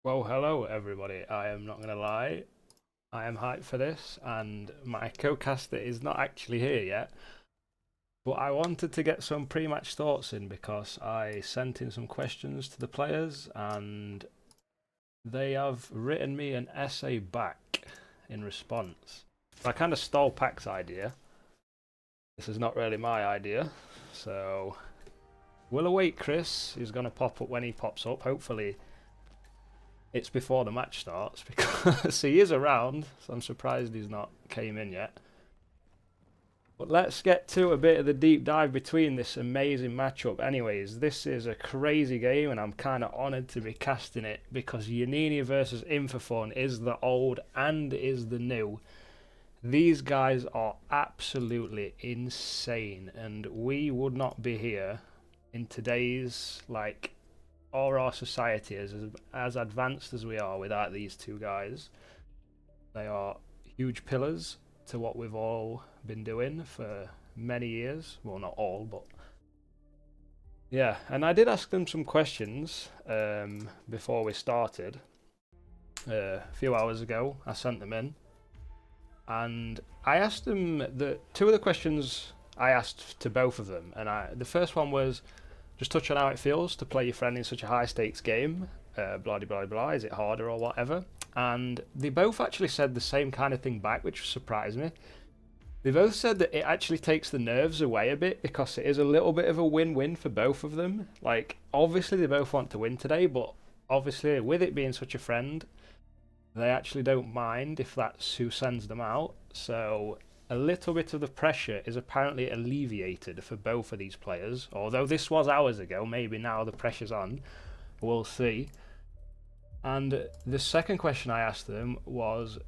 Well, hello everybody. I am not gonna lie, I am hyped for this, and my co-caster is not actually here yet. But I wanted to get some pre-match thoughts in because I sent in some questions to the players, and they have written me an essay back in response. So I kind of stole Pac's idea. This is not really my idea, so we'll await Chris. He's gonna pop up when he pops up. Hopefully it's before the match starts because he is around, so I'm surprised he's not came in yet. But let's get to a bit of the deep dive between this amazing matchup. Anyways, this is a crazy game and I'm kind of honoured to be casting it because Yannini versus In4Fun is the old and is the new. These guys are absolutely insane and we would not be here in today's or our society as advanced as we are without these two guys. They are huge pillars to what we've all been doing for many years. Well, not all, but yeah. And I did ask them some questions before we started. A few hours ago, I sent them in, and I asked them two of the questions I asked to both of them, and the first one was just touch on how it feels to play your friend in such a high stakes game. Blah blah blah blah. Is it harder or whatever? And they both actually said the same kind of thing back, which surprised me. They both said that it actually takes the nerves away a bit because it is a little bit of a win-win for both of them. Like, obviously they both want to win today, but obviously with it being such a friend, they actually don't mind if that's who sends them out. So a little bit of the pressure is apparently alleviated for both of these players. Although this was hours ago, maybe now the pressure's on. We'll see. And the second question I asked them was,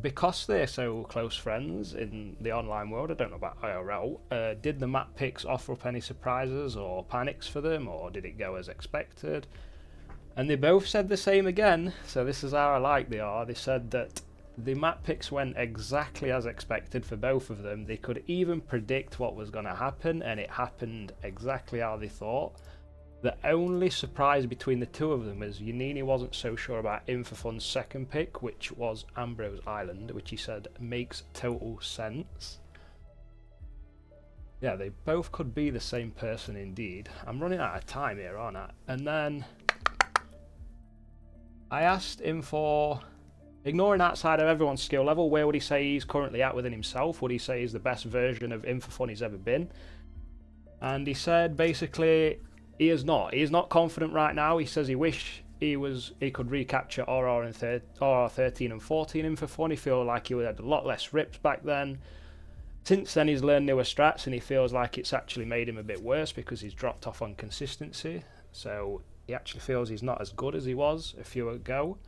because they're so close friends in the online world, I don't know about IRL, did the map picks offer up any surprises or panics for them, or did it go as expected? And they both said the same again, so this is how alike they are. They said that the map picks went exactly as expected for both of them. They could even predict what was going to happen, and it happened exactly how they thought. The only surprise between the two of them is Yannini wasn't so sure about In4Fun's second pick, which was Ambrose Island, which he said makes total sense. Yeah, they both could be the same person indeed. I'm running out of time here, aren't I? And then I asked him for, ignoring outside of everyone's skill level, where would he say he's currently at within himself? Would he say he's the best version of In4Fun he's ever been? And he said basically he is not. He is not confident right now. He says he wish he could recapture RR 13 and 14 In4Fun. He feels like he had a lot less rips back then. Since then he's learned newer strats and he feels like it's actually made him a bit worse because he's dropped off on consistency. So he actually feels he's not as good as he was a few ago.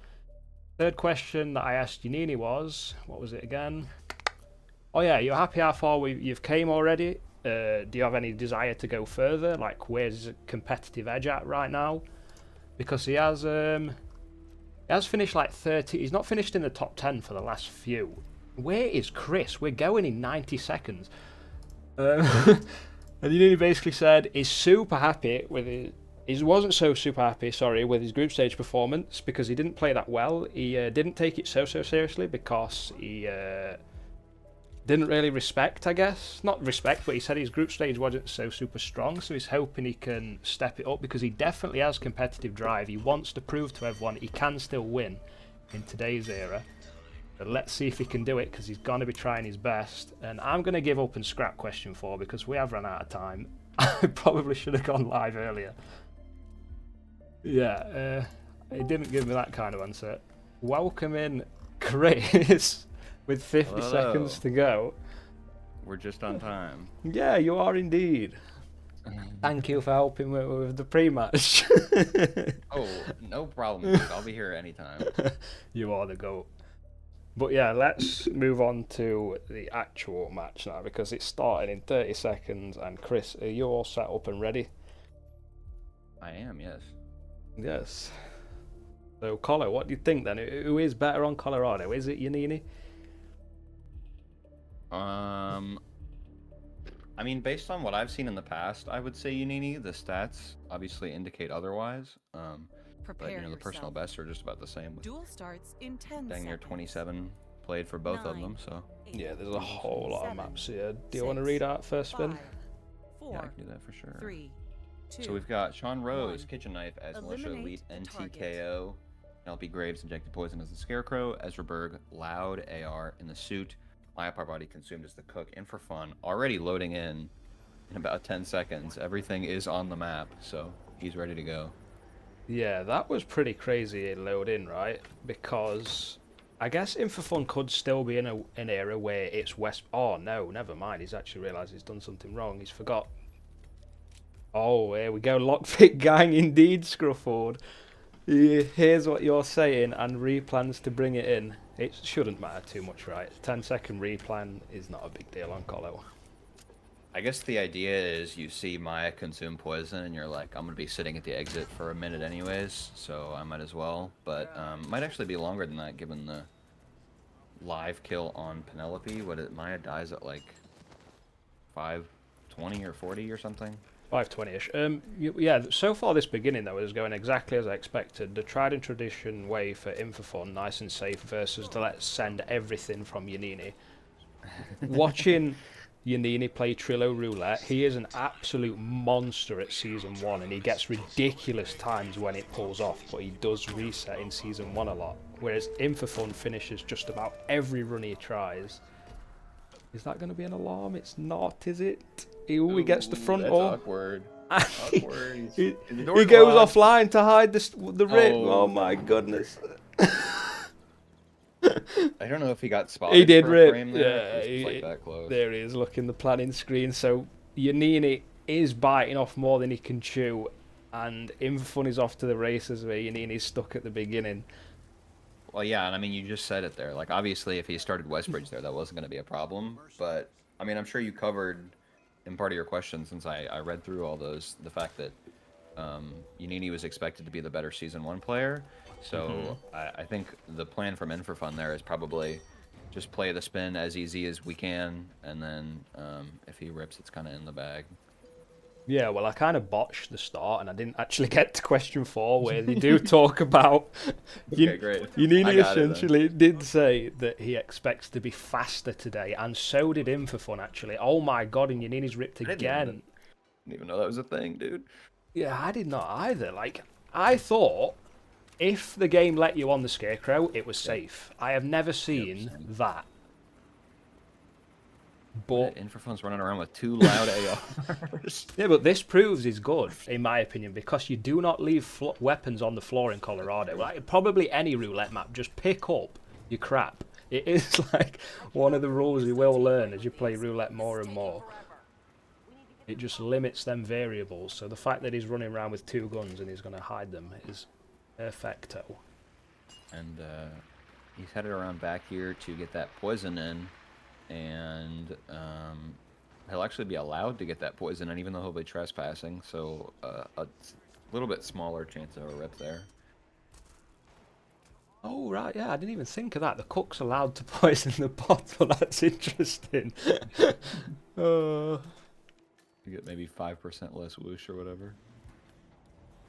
Third question that I asked Yannini was, what was it again? Oh yeah, you're happy how far you've came already? Do you have any desire to go further? Like, where's his competitive edge at right now? Because he has finished like 30. He's not finished in the top 10 for the last few. Where is Chris? We're going in 90 seconds. And Yannini basically said he's super happy with his. He wasn't so super happy, sorry, with his group stage performance because he didn't play that well. He didn't take it so seriously because he didn't really respect, I guess. Not respect, but he said his group stage wasn't so super strong, so he's hoping he can step it up because he definitely has competitive drive. He wants to prove to everyone he can still win in today's era. But let's see if he can do it because he's going to be trying his best. And I'm going to give up and scrap question 4 because we have run out of time. I probably should have gone live earlier. Yeah, he didn't give me that kind of answer. Welcome in Chris with 50 Hello. seconds to go. We're just on time. Yeah, you are indeed. Thank you for helping with the pre-match. Oh, no problem, dude. I'll be here anytime. You are the GOAT. But yeah, let's move on to the actual match now because it's starting in 30 seconds. And Chris, are you all set up and ready? I am, yes. Yes. So, Colo, what do you think then? Who is better on Colorado? Is it Yannini? I mean, based on what I've seen in the past, I would say Yannini. The stats obviously indicate otherwise. But, you know, the personal bests are just about the same. Duel starts in 10 Dang near seconds. 27 played for both of them, so. Yeah, there's a whole lot of 7, maps here. Do you want to 6, read out first spin? 5, 4, Yeah, I can do that for sure. 3, 2, So we've got Sean Rose, 1. Kitchen Knife as Militia Elite Eliminate the NTKO. LP Graves, Injected Poison as the Scarecrow. Ezra Berg, Loud AR in the suit. Maya Parvati consumed as the cook. In4Fun, already loading in about 10 seconds. Everything is on the map, so he's ready to go. Yeah, that was pretty crazy in load in, right? Because I guess In4Fun could still be in an era where it's West. Oh no, never mind. He's actually realised he's done something wrong. He's forgot. Oh, here we go. Lockpick gang indeed, Scrufford. Here's what you're saying, and replans to bring it in. It shouldn't matter too much, right? 10-second replan is not a big deal on Colo. I guess the idea is you see Maya consume poison, and you're like, I'm going to be sitting at the exit for a minute anyways, so I might as well. But might actually be longer than that, given the live kill on Penelope. Maya dies at like 5:20 or 40 or something. 5:20ish. Yeah, so far this beginning though is going exactly as I expected. The tried and tradition way for In4Fun, nice and safe, versus the let's send everything from Yannini. Watching Yannini play Trillo Roulette, he is an absolute monster at Season 1, and he gets ridiculous times when it pulls off, but he does reset in Season 1 a lot. Whereas In4Fun finishes just about every run he tries. Is that going to be an alarm? It's not, is it? Ooh, he gets the front that's door. Awkward. Awkward. He He goes offline to hide the rip. Oh my goodness. I don't know if he got spotted. He did for a rip. frame there. Yeah, Like that close. There he is, looking the planning screen. So Yannini is biting off more than he can chew, and In4Fun is off to the races where Yannini's stuck at the beginning. Well, yeah, and I mean, you just said it there. Like, obviously, if he started Westbridge there, that wasn't going to be a problem. But, I mean, I'm sure you covered in part of your question, since I read through all those, the fact that Yannini was expected to be the better Season 1 player. So I think the plan from In4Fun there is probably just play the spin as easy as we can, and then if he rips, it's kind of in the bag. Yeah, well, I kind of botched the start, and I didn't actually get to question 4, where they do talk about. Okay, great. Yannini essentially did say that he expects to be faster today, and so did In4Fun, actually. Oh my god, and Yannini's ripped again. Didn't even know that was a thing, dude. Yeah, I did not either. Like, I thought if the game let you on the Scarecrow, it was safe. I have never seen that. But In4Fun's running around with 2 loud ARs. yeah, but this proves he's good, in my opinion, because you do not leave weapons on the floor in Colorado. Like, probably any roulette map, just pick up your crap. It is like one of the rules you will learn as you play roulette more and more. It just limits them variables. So the fact that he's running around with 2 guns and he's going to hide them is perfecto. And he's headed around back here to get that poison in. And he'll actually be allowed to get that poison in, even though he'll be trespassing. So a little bit smaller chance of a rip there. Oh, right, yeah, I didn't even think of that. The cook's allowed to poison the bottle. That's interesting. You get maybe 5% less whoosh or whatever.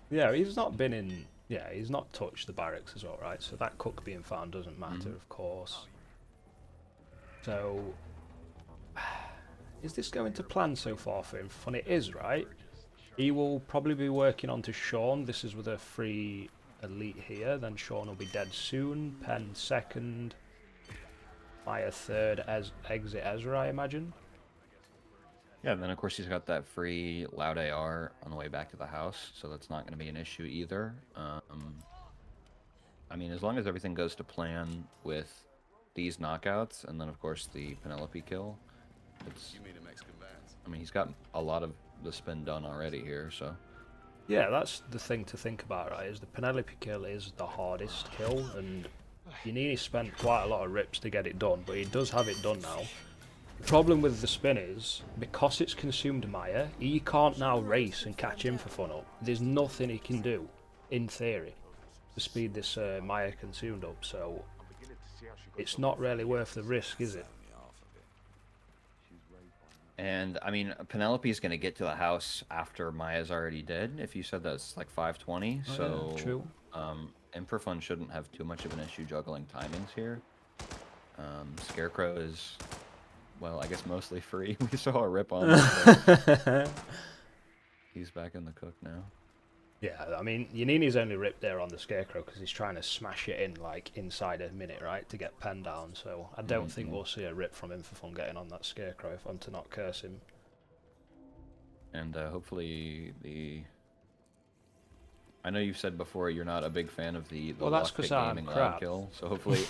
Yeah, he's not been in... Yeah, he's not touched the barracks as well, right? So that cook being found doesn't matter, of course. So, is this going to plan so far for In4Fun? It is, right? He will probably be working on to Sean. This is with a free elite here. Then Sean will be dead soon. Pen second. Maya third. Exit Ezra, I imagine. Yeah, and then of course he's got that free loud AR on the way back to the house, so that's not going to be an issue either. I mean, as long as everything goes to plan with these knockouts, and then of course the Penelope kill, it's... I mean, he's got a lot of the spin done already here, so... Yeah, that's the thing to think about, right? Is the Penelope kill is the hardest kill, and Yannini spent quite a lot of rips to get it done, but he does have it done now. The problem with the spin is, because it's consumed Maya, he can't now race and catch In4Fun up. There's nothing he can do, in theory, to speed this Maya consumed up, so it's not really worth the risk, is it? And, I mean, Penelope's going to get to the house after Maya's already dead, if you said that's like 5:20, so... Yeah, true. In4Fun shouldn't have too much of an issue juggling timings here. Scarecrow is, well, I guess mostly free. We saw a rip on him. He's back in the cook now. Yeah, I mean, Yannini's only ripped there on the Scarecrow because he's trying to smash it in, like, inside a minute, right, to get Pen down. So I don't think we'll see a rip from In4Fun getting on that Scarecrow if I'm to not curse him. And hopefully the... I know you've said before you're not a big fan of the Well, that's lockpick 'cause I'm gaming crap. lag kill, so hopefully...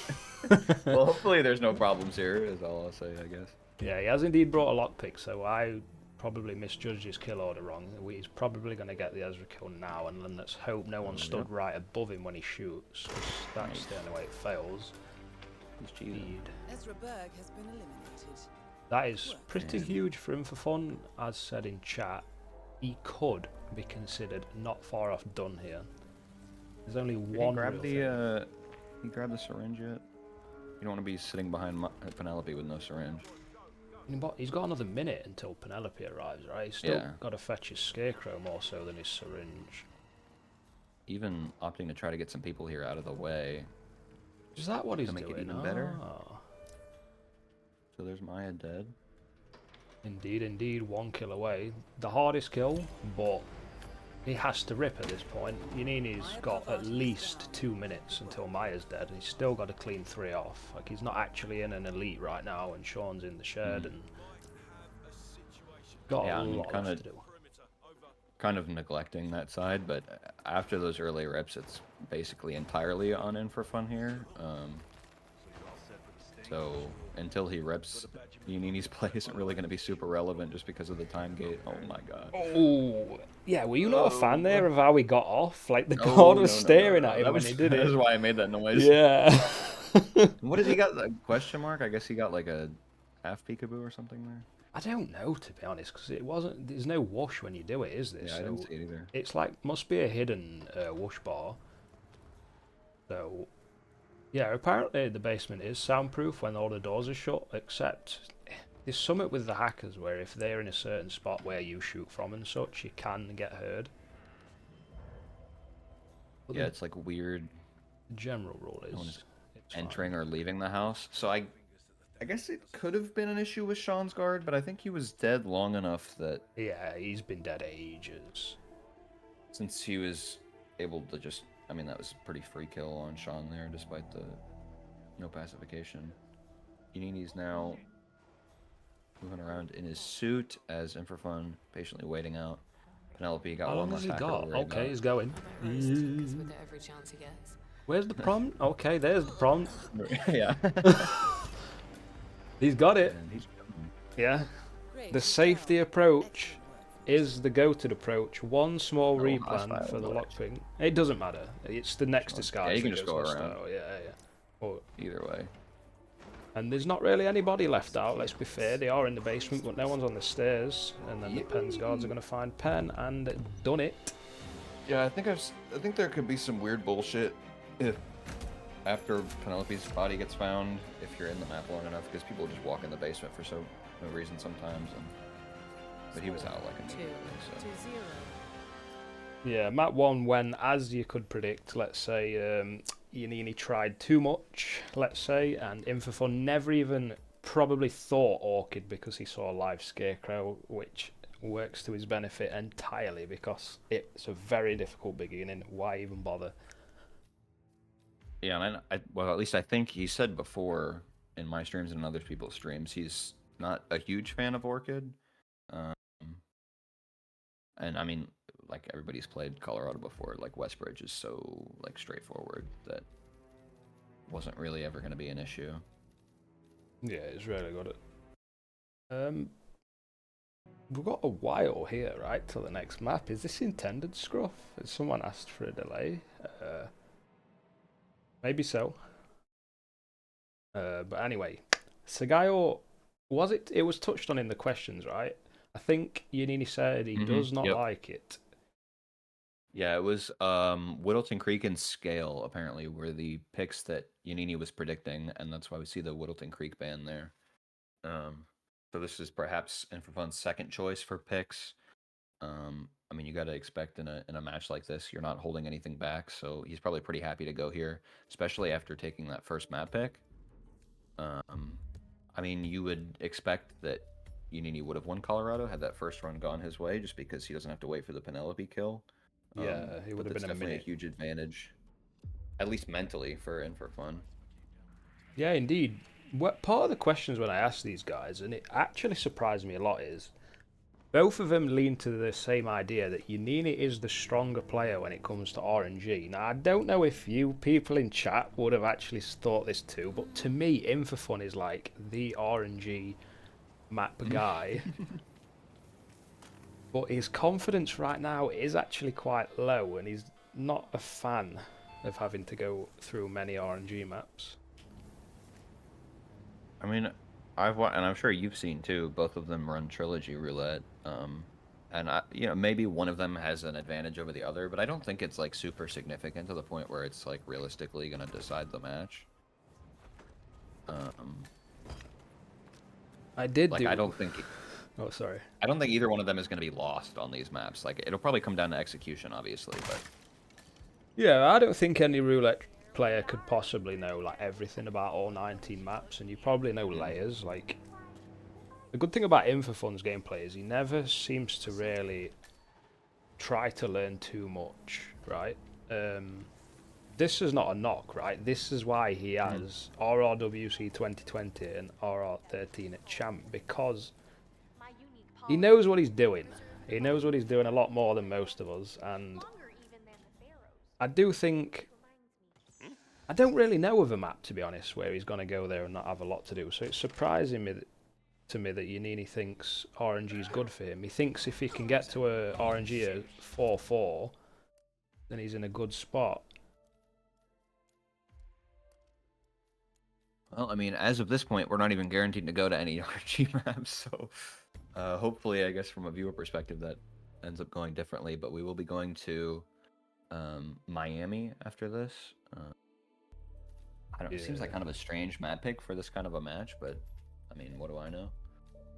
well, hopefully there's no problems here, is all I'll say, I guess. Yeah, he has indeed brought a lockpick, so I probably misjudged his kill order wrong. He's probably going to get the Ezra kill now, and then let's hope no one stood right above him when he shoots, because that's the only way it fails. He's cheating. Ezra Berg has been eliminated. That is pretty huge for In4Fun. As said in chat, he could be considered not far off done here. There's only one. He grabbed the syringe yet? You don't want to be sitting behind Penelope with no syringe. But he's got another minute until Penelope arrives, right? He's still got to fetch his Scarecrow more so than his syringe. Even opting to try to get some people here out of the way. Is that what he's doing? Make it even better. So there's Maya dead. Indeed, indeed, 1 kill away. The hardest kill, but he has to rip at this point. Yannini's got at least 2 minutes until Maya's dead, and he's still got to clean 3 off. Like, he's not actually in an elite right now, and Sean's in the shed, and got a lot left to do. Kind of neglecting that side, but after those early reps, it's basically entirely on In4Fun here. So until he reps, Yannini's play isn't really going to be super relevant just because of the time gate. Oh my god. Oh, yeah, were you not a fan there of how he got off? Like, the guard was staring at him when he did it. That's why I made that noise. Yeah. What did he got? A question mark? I guess he got like a half peekaboo or something there. I don't know, to be honest, because it wasn't. There's no whoosh when you do it, is there? Yeah, I didn't see it either. It's like must be a hidden whoosh bar. So, yeah, apparently the basement is soundproof when all the doors are shut, except there's something with the hackers where if they're in a certain spot where you shoot from and such, you can get heard. But yeah, it's like weird. The general rule is it's entering or leaving the house. So I guess it could have been an issue with Sean's guard, but I think he was dead long enough that... Yeah, he's been dead ages. Since he was able to just... I mean, that was a pretty free kill on Sean there, despite the no pacification. Yannini's now moving around in his suit as In4Fun patiently waiting out. Penelope got one less hacker. Okay, he's going. With every chance he gets. Where's the prompt? Okay, there's the prompt. Yeah. He's got it. Yeah. Great. The safety approach is the go-to approach. One small replan for the lockpick. It doesn't matter. It's the next disguise. Yeah, you can just go around. Yeah. Either way. And there's not really anybody left out, let's be fair. They are in the basement, but no one's on the stairs. And then the Pen's guards are going to find Pen and done it. Yeah, I think there could be some weird bullshit if after Penelope's body gets found, if you're in the map long enough, because people just walk in the basement for no reason sometimes. But he was out like immediately, so. 2-0. Yeah, map 1 when, as you could predict, let's say Yannini tried too much, let's say, and In4Fun never even probably thought Orchid because he saw a live Scarecrow, which works to his benefit entirely because it's a very difficult beginning. Why even bother? Yeah, and well, at least I think he said before in my streams and in other people's streams, he's not a huge fan of Orchid. And I mean, like everybody's played Colorado before, like Westbridge is so like straightforward that wasn't really ever going to be an issue. Yeah, it's really got it. We've got a while here, right, till the next map. Is this intended, Scruff? Has someone asked for a delay? Maybe so. But anyway, Sagayo, it was touched on in the questions, right? I think Yannini said he does not like it. Yeah, it was Whittleton Creek and Scale, apparently, were the picks that Yannini was predicting, and that's why we see the Whittleton Creek ban there. So this is perhaps In4Fun's second choice for picks. I mean, you got to expect in a match like this, you're not holding anything back, so he's probably pretty happy to go here, especially after taking that first map pick. I mean, you would expect that Yannini would have won Colorado had that first run gone his way, just because he doesn't have to wait for the Penelope kill. Yeah, he would but have that's been a definitely minute. a huge advantage, at least mentally, for In4Fun. Yeah, indeed. What part of the questions when I asked these guys, and it actually surprised me a lot, is both of them lean to the same idea that Yannini is the stronger player when it comes to RNG. Now, I don't know if you people in chat would have actually thought this too, but to me, In4Fun is like the RNG map guy. But his confidence right now is actually quite low, and he's not a fan of having to go through many RNG maps. I mean, and I'm sure you've seen too. Both of them run Trilogy Roulette, and maybe one of them has an advantage over the other, but I don't think it's like super significant to the point where it's like realistically going to decide the match. I did Like do. I don't think. Oh, sorry. I don't think either one of them is going to be lost on these maps. Like it'll probably come down to execution, obviously, but Yeah, I don't think any roulette player could possibly know like everything about all 19 maps, and you probably know layers. Like the good thing about In4Fun's gameplay is he never seems to really try to learn too much, right? This is not a knock, right? This is why he has RRWC2020 and RR13 at champ, because he knows what he's doing. He knows what he's doing a lot more than most of us, and I do think I don't really know of a map, to be honest, where he's going to go there and not have a lot to do. So it's surprising to me that Yannini thinks RNG is good for him. He thinks if he can get to a RNG at 4-4, then he's in a good spot. well, I mean, as of this point, we're not even guaranteed to go to any RG maps. So hopefully, I guess from a viewer perspective, that ends up going differently. But we will be going to Miami after this. I don't. It seems like kind of a strange map pick for this kind of a match, but I mean, what do I know?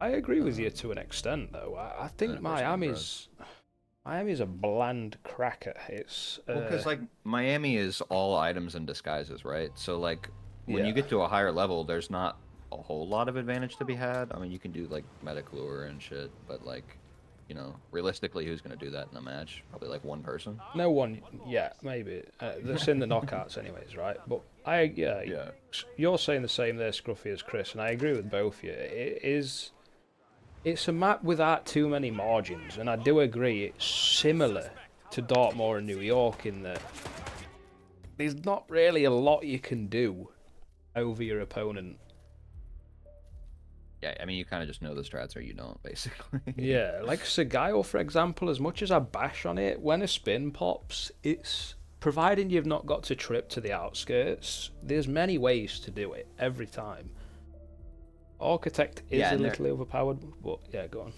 I agree with you to an extent, though. I think Miami's a bland cracker. It's Well, because like Miami is all items and disguises, right? So like when you Yeah. get to a higher level, there's not a whole lot of advantage to be had. I mean, you can do like medic lure and shit, but like, realistically, who's gonna do that in a match? Probably like one person. no one, yeah, maybe. That's in the knockouts, anyways, right? But Yeah. you're saying the same there, Scruffy, as Chris, and I agree with both of you. It's a map without too many margins, and I do agree it's similar to Dartmoor and New York in that there's not really a lot you can do over your opponent. Yeah, I mean, you kind of just know the strats or you don't, basically. Yeah, like Sagayo, for example, as much as I bash on it, when a spin pops, it's providing you've not got to trip to the outskirts, there's many ways to do it every time. Architect is a little overpowered, but yeah, go on.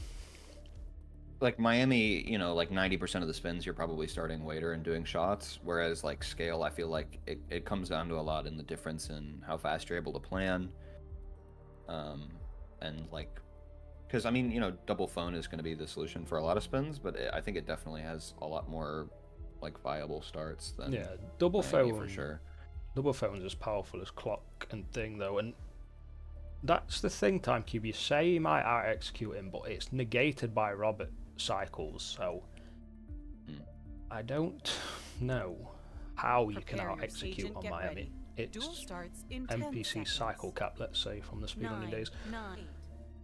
Like Miami, like 90% of the spins you're probably starting waiter and doing shots, whereas like scale, I feel like it comes down to a lot in the difference in how fast you're able to plan. And like, because I mean, double phone is going to be the solution for a lot of spins, but I think it definitely has a lot more like viable starts than double Miami phone for sure. Double phone's as powerful as clock and thing though, and that's the thing, Timecube. You say you might out execute him, but it's negated by Robert cycles, so I don't know how you can out execute on Miami. It's NPC cycle cap, let's say, from the speedrunning days.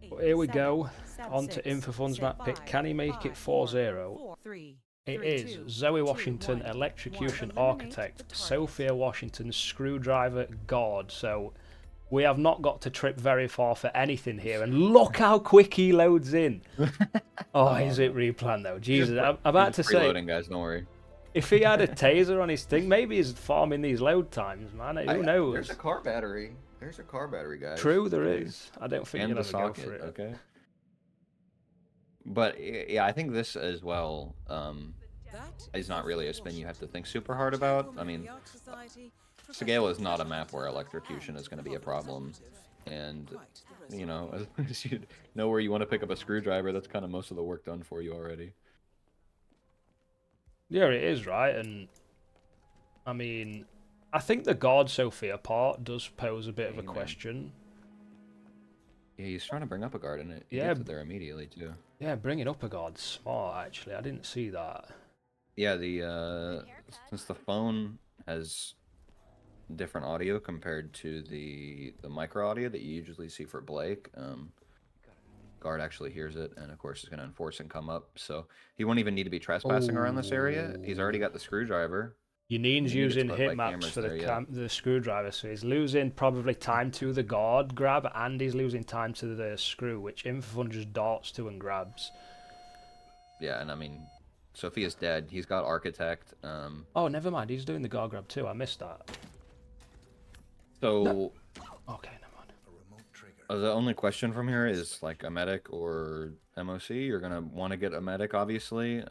But here we go, on to In4Fun's map pick. Can he make it 4-0? It is Zoe Washington, Electrocution Architect, Sophia Washington, Screwdriver God. So we have not got to trip very far for anything here, and look how quick he loads in. Oh, is it replan though? Jesus, I'm about to say, guys, don't worry. if he had a taser on his thing, maybe he's farming these load times, man. Who knows? There's a car battery. There's a car battery, guys. True, there is. I don't think And you'll the ever go socket, for it. okay? But yeah, I think this as well is not really a spin you have to think super hard about. I mean, Sagale is not a map where electrocution is going to be a problem. And, as long as you know where you want to pick up a screwdriver, that's kind of most of the work done for you already. Yeah, it is, right? And I mean, I think the guard Sophia part does pose a bit of a Hey, man. question. Yeah, he's trying to bring up a guard, and he Yeah, gets it there immediately too. yeah, bringing up a guard's smart, actually. I didn't see that. Yeah, the since the phone has different audio compared to the micro audio that you usually see for Blake, guard actually hears it, and of course is going to enforce and come up. So he won't even need to be trespassing around this area. He's already got the screwdriver. Yannini's Yannini gets using put hit by maps cameras for there, yeah. the screwdriver, so he's losing probably time to the guard grab, and he's losing time to the screw, which In4Fun just darts to and grabs. Yeah, and I mean, Sophia's dead. He's got architect. Oh, never mind. He's doing the guard grab too. I missed that. So No. Okay, never mind. the only question from here is like a medic or MOC. You're gonna want to get a medic, obviously.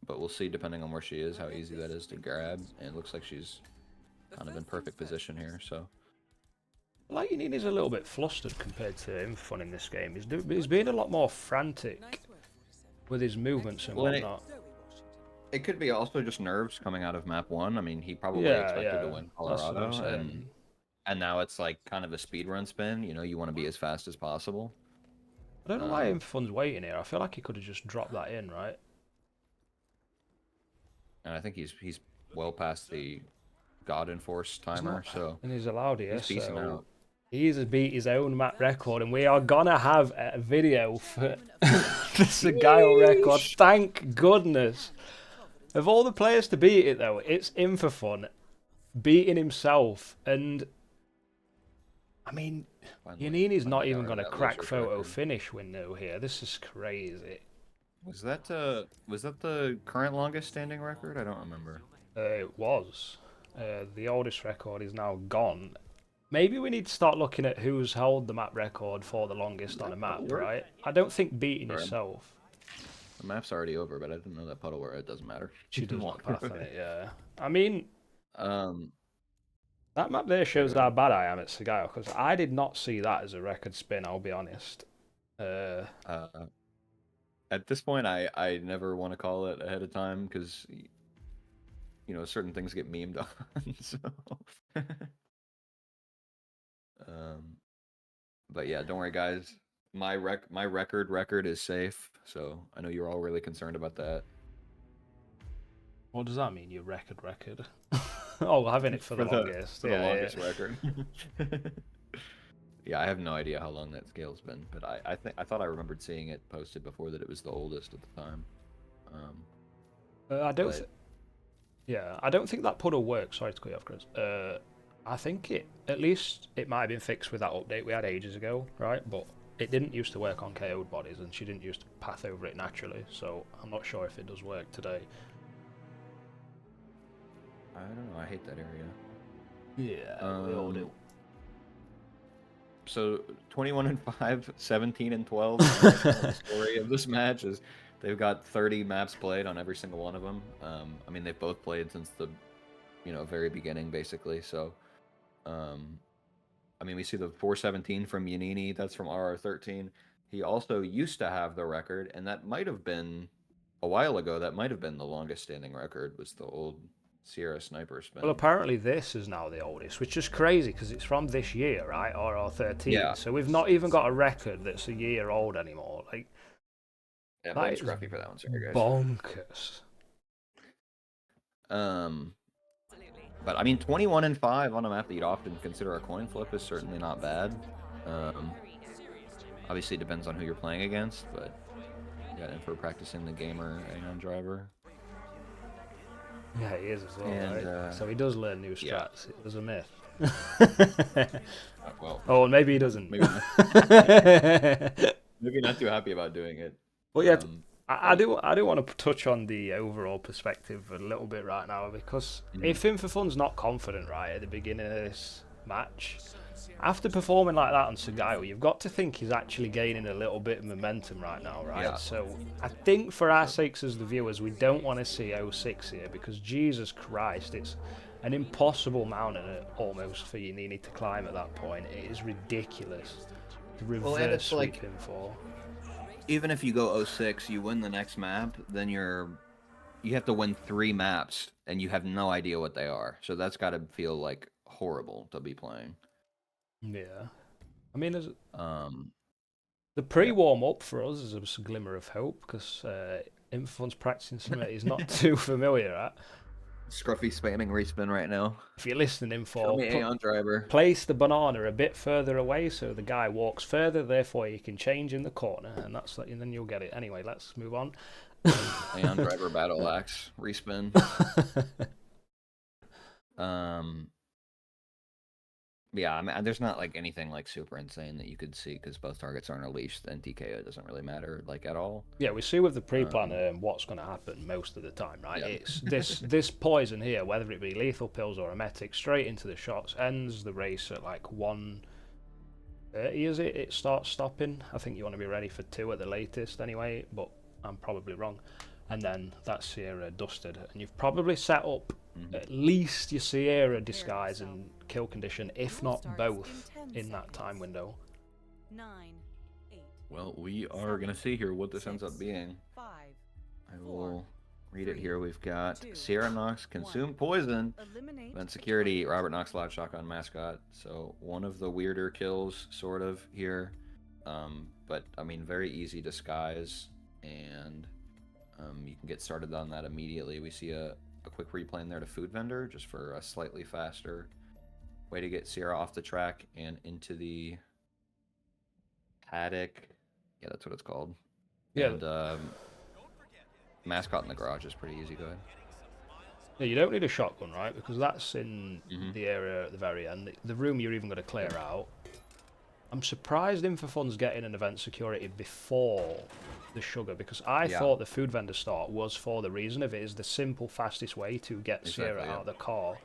But we'll see depending on where she is, how easy that is to grab. And it looks like she's kind of in perfect position here. So Like Yannini's a little bit flustered compared to In4Fun in this game. He's being a lot more frantic with his movements and Well, whatnot. it could be also just nerves coming out of map 1. I mean, he probably Yeah, expected to yeah. win That's what I'm Colorado, saying. and now it's like kind of a speed run spin. You know, you want to be as fast as possible. I don't know why In4Fun's waiting here. I feel like he could have just dropped that in, right? And I think he's well past the God enforced timer, so And he's allowed here, he's piecing so out. he's beat his own map record, and we are gonna have a video for the Sagile record. Thank goodness. Of all the players to beat it, though, it's In4Fun beating himself, and I mean, Yannini's not even gonna crack photo finish window here. This is crazy. Was that the current longest standing record? I don't remember. It was. The oldest record is now gone. Maybe we need to start looking at who's held the map record for the longest on a map, right? I don't think beating yourself. The map's already over, but I didn't know that puddle where it doesn't matter. She You can does walk not path through on it, yeah. I mean, Um, that map there shows how bad I am at Sagile, because I did not see that as a record spin, I'll be honest. At this point, I never want to call it ahead of time because you know certain things get memed on. So, but yeah, don't worry, guys. My record is safe. So I know you're all really concerned about that. What does that mean, your record? Oh, having it for the longest. For yeah, the longest record. Yeah, I have no idea how long that scale's been, but I thought I remembered seeing it posted before that it was the oldest at the time. I don't. Yeah, I don't think that puddle works. Sorry to cut you off, Chris. I think at least it might have been fixed with that update we had ages ago, right? But it didn't used to work on KO'd bodies, and she didn't used to path over it naturally. So I'm not sure if it does work today. I don't know. I hate that area. Yeah, we all do. So 21-5, 17-12. The story of this match is they've got 30 maps played on every single one of them. I mean, they've both played since the, very beginning, basically. So, I mean, we see the 417 from Yannini. That's from RR13. He also used to have the record, and that might have been a while ago. That might have been the longest standing record. Was the old Sierra Sniper spin. Well, apparently this is now the oldest, which is crazy because it's from this year, right? RR13. Yeah. So we've not even got a record that's a year old anymore. Like, Yeah, that blame is Scruffy for that one, sorry guys. bonkers. But I mean, 21-5 on a map that you'd often consider a coin flip is certainly not bad. Obviously, it depends on who you're playing against, but yeah, and for practicing the gamer Anon driver. Yeah, he is as well, And, right? So he does learn new yeah. strats. It was a myth. Well, Oh, maybe he doesn't. maybe not too happy about doing it. But yeah, I do want to touch on the overall perspective a little bit right now, because if In4Fun's not confident right at the beginning of this match, after performing like that on Sagile, you've got to think he's actually gaining a little bit of momentum right now, right? Yeah. So I think for our sakes as the viewers, we don't want to see 06 here, because Jesus Christ, it's an impossible mountain almost for Yannini to climb at that point. It is ridiculous to reverse sweep him for. Even if you go 06, you win the next map, then you're you have to win 3 maps and you have no idea what they are. So that's got to feel like horrible to be playing. Yeah. I mean, Um, the pre-warm up for us is a glimmer of hope because In4Fun's practicing something he's not too familiar at. Scruffy spamming respin right now. If you're listening Show for, me Aeon Driver. place the banana a bit further away so the guy walks further, therefore you can change in the corner, and and then you'll get it. Anyway, let's move on. Aeon Driver Battle Axe respin. Yeah, I mean, there's not like anything like super insane that you could see because both targets aren't unleashed. And TKO doesn't really matter like at all. Yeah, we see with the pre-plan what's going to happen most of the time, right? Yeah. It's this poison here, whether it be lethal pills or emetic, straight into the shots, ends the race at like 1:30, is it? It starts stopping. I think you want to be ready for 2 at the latest anyway, but I'm probably wrong. And then that's Sierra dusted, and you've probably set up at least your Sierra disguise and kill condition, if not both, in that time window. 9, 8. Well, we are going to see here what this ends up being. 5. I will read it here. We've got Sierra Knox, Consume Poison, Eliminate. then Security, Robert Knox, Loud Shotgun, Mascot. So one of the weirder kills, sort of, here. But, I mean, very easy disguise, and you can get started on that immediately. We see a quick replay in there to Food Vendor, just for a slightly faster way to get Sierra off the track and into the paddock. Yeah, that's what it's called. Yeah. And Mascot in the garage is pretty easy. Go ahead. Yeah, you don't need a shotgun, right? Because that's in the area at the very end. The room you're even going to clear out. I'm surprised In4Fun's getting an event security before the sugar, because I thought the food vendor start was for the reason of it is the simple, fastest way to get Sierra out of the car.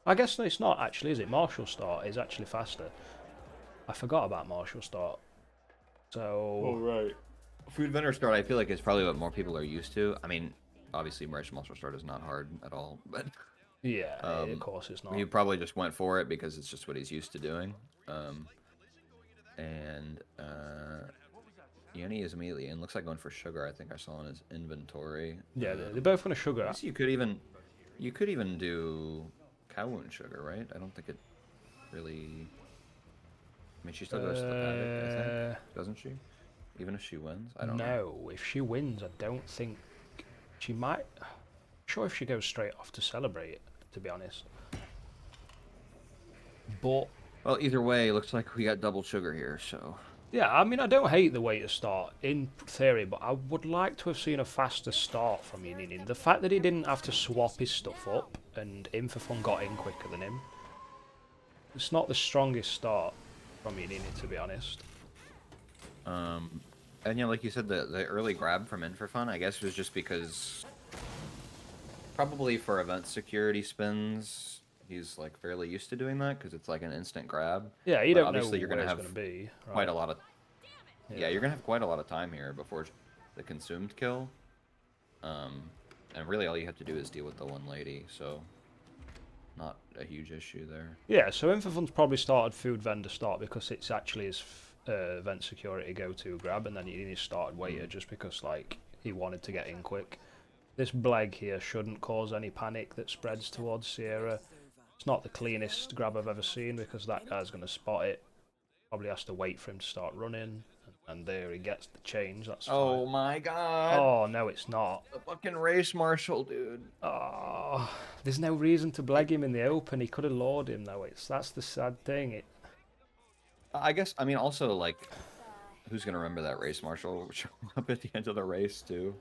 I guess it's not actually, is it? Marshall start is actually faster. I forgot about Marshall start. So... Oh, right. Food vendor start, I feel like it's probably what more people are used to. I mean, obviously, Marshall start is not hard at all, but... Yeah, of course it's not. He probably just went for it because it's just what he's used to doing. Yannini is immediately in. Looks like going for sugar. I think I saw in his inventory. Yeah, they're both going to sugar. I guess you could even do cow wound sugar, right? I don't think it really. I mean, she still goes to the paddock, I think, doesn't she? Even if she wins, I don't know. No, if she wins, I don't think she might. I'm sure if she goes straight off to celebrate it, to be honest. But well, either way, it looks like we got double sugar here, so. yeah, I mean, I don't hate the way to start in theory, but I would like to have seen a faster start from Yannini. The fact that he didn't have to swap his stuff up and In4Fun got in quicker than him. It's not the strongest start from Yannini, to be honest. And yeah, like you said, the early grab from In4Fun, I guess, was just because probably for event security spins, he's like fairly used to doing that because it's like an instant grab. Yeah, you But don't obviously know you're what gonna it's have going to be. Right? quite a lot of. Yeah, you're gonna have quite a lot of time here before the consumed kill. And really all you have to do is deal with the one lady, so not a huge issue there. Yeah, so In4Fun's probably started food vendor start because it's actually his event security go-to grab, and then he started waiter just because like he wanted to get in quick. This Bleg here shouldn't cause any panic that spreads towards Sierra. It's not the cleanest grab I've ever seen because that guy's going to spot it. Probably has to wait for him to start running, and there he gets the change. That's Oh fine. my god! Oh no, it's not. The fucking race marshal, dude. Oh, there's no reason to Bleg him in the open. He could have lured him though. That's the sad thing. I guess, I mean, also, like, who's going to remember that race marshal showing up at the end of the race, too?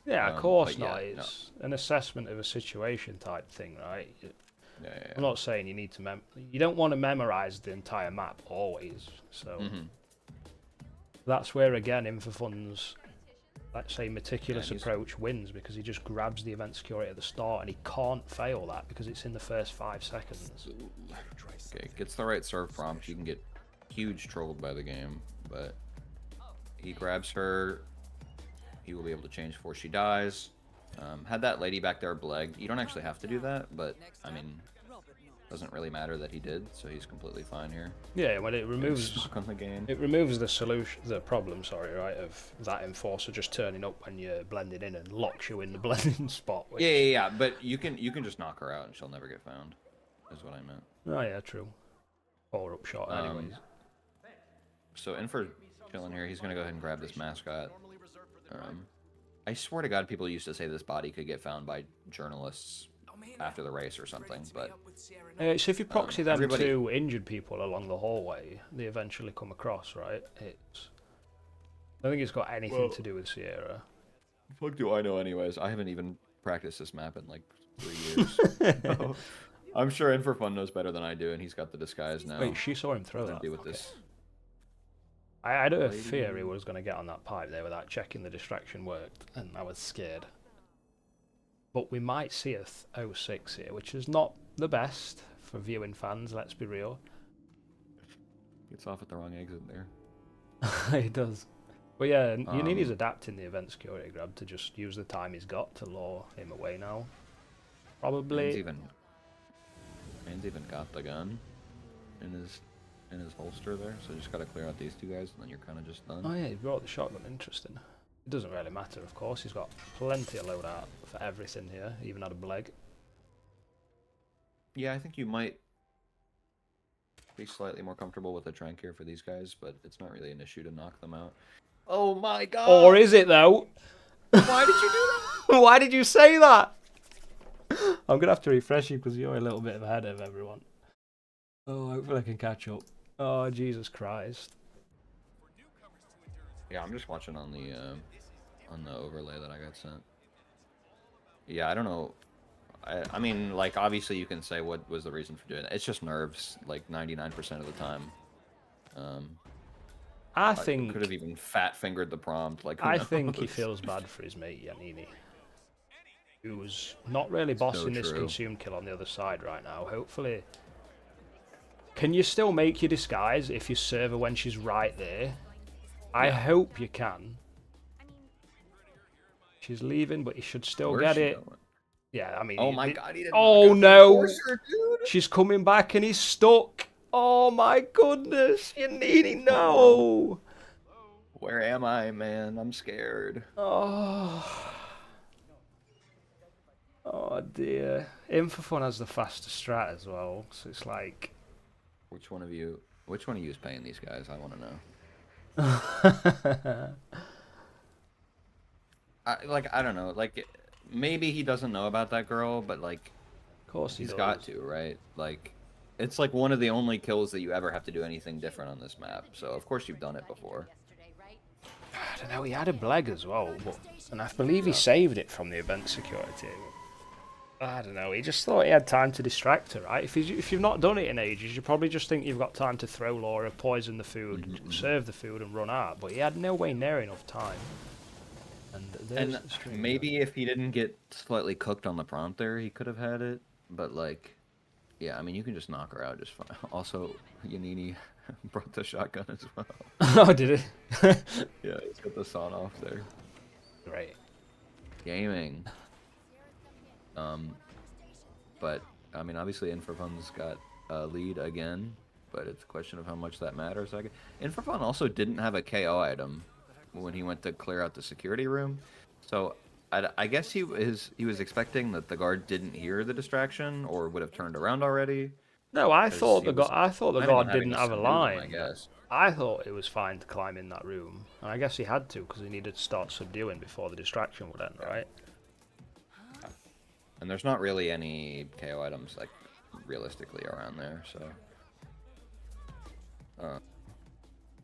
Yeah, of course but yeah, not. It's an assessment of a situation type thing, right? Yeah. I'm not saying you need to you don't want to memorize the entire map always. So that's where again In4Fun's, let's say, meticulous approach wins because he just grabs the event security at the start and he can't fail that because it's in the first 5 seconds. Okay, gets the right serve prompt. You can get huge trolled by the game, but he grabs her. He will be able to change before she dies. Had that lady back there Bleg. You don't actually have to do that, but I mean, doesn't really matter that he did, so he's completely fine here. Yeah, when it He's removes stuck on the game. it removes the problem, sorry, right, of that enforcer just turning up when you're blending in and locks you in the blending spot. Which... Yeah. But you can just knock her out and she'll never get found. Is what I meant. Oh yeah, true. Power up shot, anyways. So In4 chilling here. He's gonna go ahead and grab this mascot. I swear to God, people used to say this body could get found by journalists after the race or something, but So if you proxy them everybody- to injured people along the hallway, they eventually come across, right? It's... I don't think it's got anything to do with Sierra. fuck do I know anyways? I haven't even practiced this map in like 3 years. So, I'm sure In4Fun knows better than I do, and he's got the disguise now. Wait, she saw him throw Nothing that. to do with Okay. this. I had a fear he was going to get on that pipe there without checking the distraction worked, and I was scared. But we might see a 06 here, which is not the best for viewing fans, let's be real. Gets off at the wrong exit there. He does. But yeah, Yannini's adapting the event security grab to just use the time he's got to lure him away now. Probably... Man's even got the gun in his holster there, so just gotta clear out these two guys, and then you're kind of just done. Oh yeah, he brought the shotgun, interesting. It doesn't really matter, of course, he's got plenty of loadout for everything here, even had a bleg. Yeah, I think you might be slightly more comfortable with a trank here for these guys, but it's not really an issue to knock them out. Oh my god! Or is it though? Why did you do that? Why did you say that? I'm gonna have to refresh you because you're a little bit ahead of everyone. Oh, hopefully I can catch up. Oh, Jesus Christ. Yeah, I'm just watching on the overlay that I got sent. Yeah, I don't know. I mean, like, obviously you can say what was the reason for doing it. It's just nerves, like 99% of the time. I think could have even fat-fingered the prompt. Like, who I think he knows? feels bad for his mate Yannini, who's not really bossing this true. consumed kill on the other side right now. Hopefully, can you still make your disguise if you serve her when she's right there? I hope you can. She's leaving, but you should still Where's get she it. going? Yeah, I mean. Oh my god, he didn't. Oh knock out the no! enforcer, dude. She's coming back and he's stuck. Oh my goodness, Yannini, no! Where am I, man? I'm scared. Oh. Oh dear. In4Fun has the faster strat as well, so it's like. Which one of you is paying these guys? I want to know. I don't know. Like, maybe he doesn't know about that girl, but like, Of course he's got to, right? Like, it's like one of the only kills that you ever have to do anything different on this map. So of course you've done it before. I don't know, he had a bleg as well, and I believe he saved it from the event security. I don't know, he just thought he had time to distract her, right? If you've not done it in ages, you probably just think you've got time to throw Laura, poison the food, serve the food, and run out. But he had no way near enough time. And Maybe if he didn't get slightly cooked on the prompt there, he could have had it. But like, yeah, I mean, you can just knock her out just fine. Also, Yannini brought the shotgun as well. Oh, did he? Yeah, he's got the sawn off there. Great. Gaming. But I mean, obviously, In4Fun's got a lead again, but it's a question of how much that matters. In4Fun also didn't have a KO item when he went to clear out the security room, so I guess he was expecting that the guard didn't hear the distraction or would have turned around already. No, I thought the planning guard on having didn't to have a subdue them, line. I guess. I thought it was fine to climb in that room, and I guess he had to because he needed to start subduing before the distraction would end, right? And there's not really any KO items like realistically around there, so.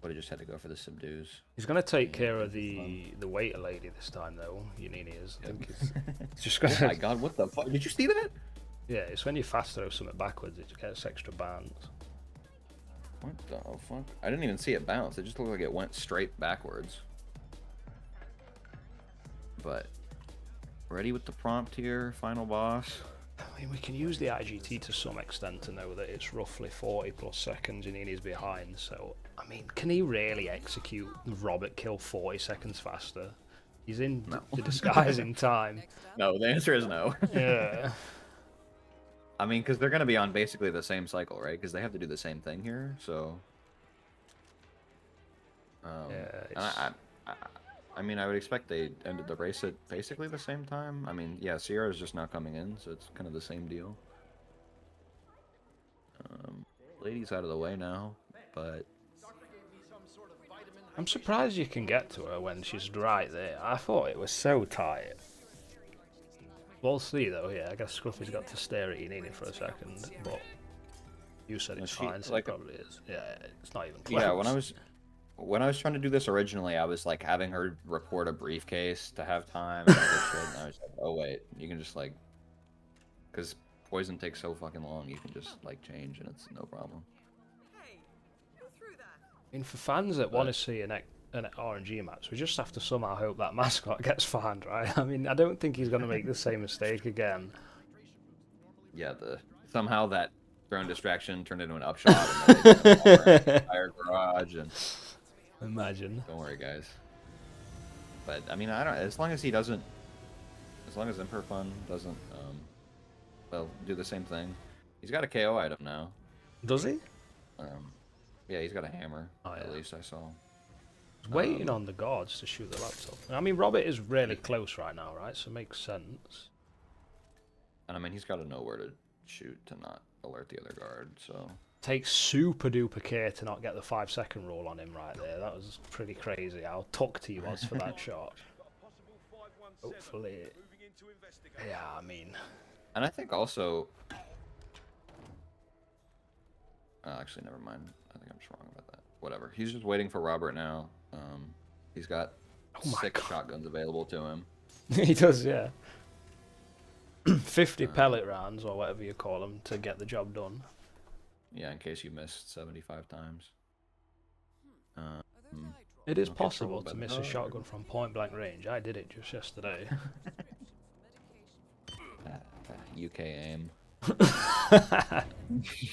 But he just had to go for the subdues. He's gonna take care of the waiter lady this time, though. Yannini is. I think he's just gonna. Oh my god, what the fuck? Did you see that? Yeah, it's when you fast throw something backwards, it gets extra bounce. What the fuck? I didn't even see it bounce. It just looked like it went straight backwards. But ready with the prompt here, final boss. I mean, we can use the IGT to some extent to know that it's roughly 40 plus seconds Yannini's behind, so, I mean, can he really execute Robert kill 40 seconds faster? He's in the disguise in time. No, the answer is no. Yeah. I mean, because they're going to be on basically the same cycle, right? Because they have to do the same thing here, so... Yeah, and I mean, I would expect they ended the race at basically the same time. I mean, yeah, Sierra's just now coming in, so it's kind of the same deal. Lady's out of the way now, but... I'm surprised you can get to her when she's right there. I thought it was so tight. We'll see though, yeah. I guess Scruffy's got to stare at Yannini for a second, but you said it's fine, so it probably is. Yeah, it's not even close. Yeah, when I was trying to do this originally, I was like having her report a briefcase to have time and all this shit, and I was like, oh wait, you can just like, because poison takes so fucking long, you can just like change and it's no problem. I mean, for fans that want to see an RNG match, we just have to somehow hope that mascot gets fined, right? I mean, I don't think he's going to make the same mistake again. Yeah, somehow that drone distraction turned into an upshot and then they the entire garage and... Imagine. Don't worry, guys. But I mean, I don't. As long as he doesn't, as long as In4Fun doesn't, well, do the same thing. He's got a KO item now. Does he? Yeah, he's got a hammer. Oh, yeah. At least I saw. He's waiting on the guards to shoot the laptop. I mean, Robert is really close right now, right? So it makes sense. And I mean, he's got to know where to shoot to not alert the other guard. So. Takes super duper care to not get the 5-second rule on him right there. That was pretty crazy how tucked he was for that shot. Hopefully, yeah, I mean. And I think also. Actually, never mind. I think I'm just wrong about that. Whatever. He's just waiting for Robert now. He's got 6 shotguns available to him. He does, yeah. 50 pellet rounds or whatever you call them to get the job done. Yeah, in case you missed 75 times. It is possible to miss a shotgun from point blank range. I did it just yesterday. UK aim.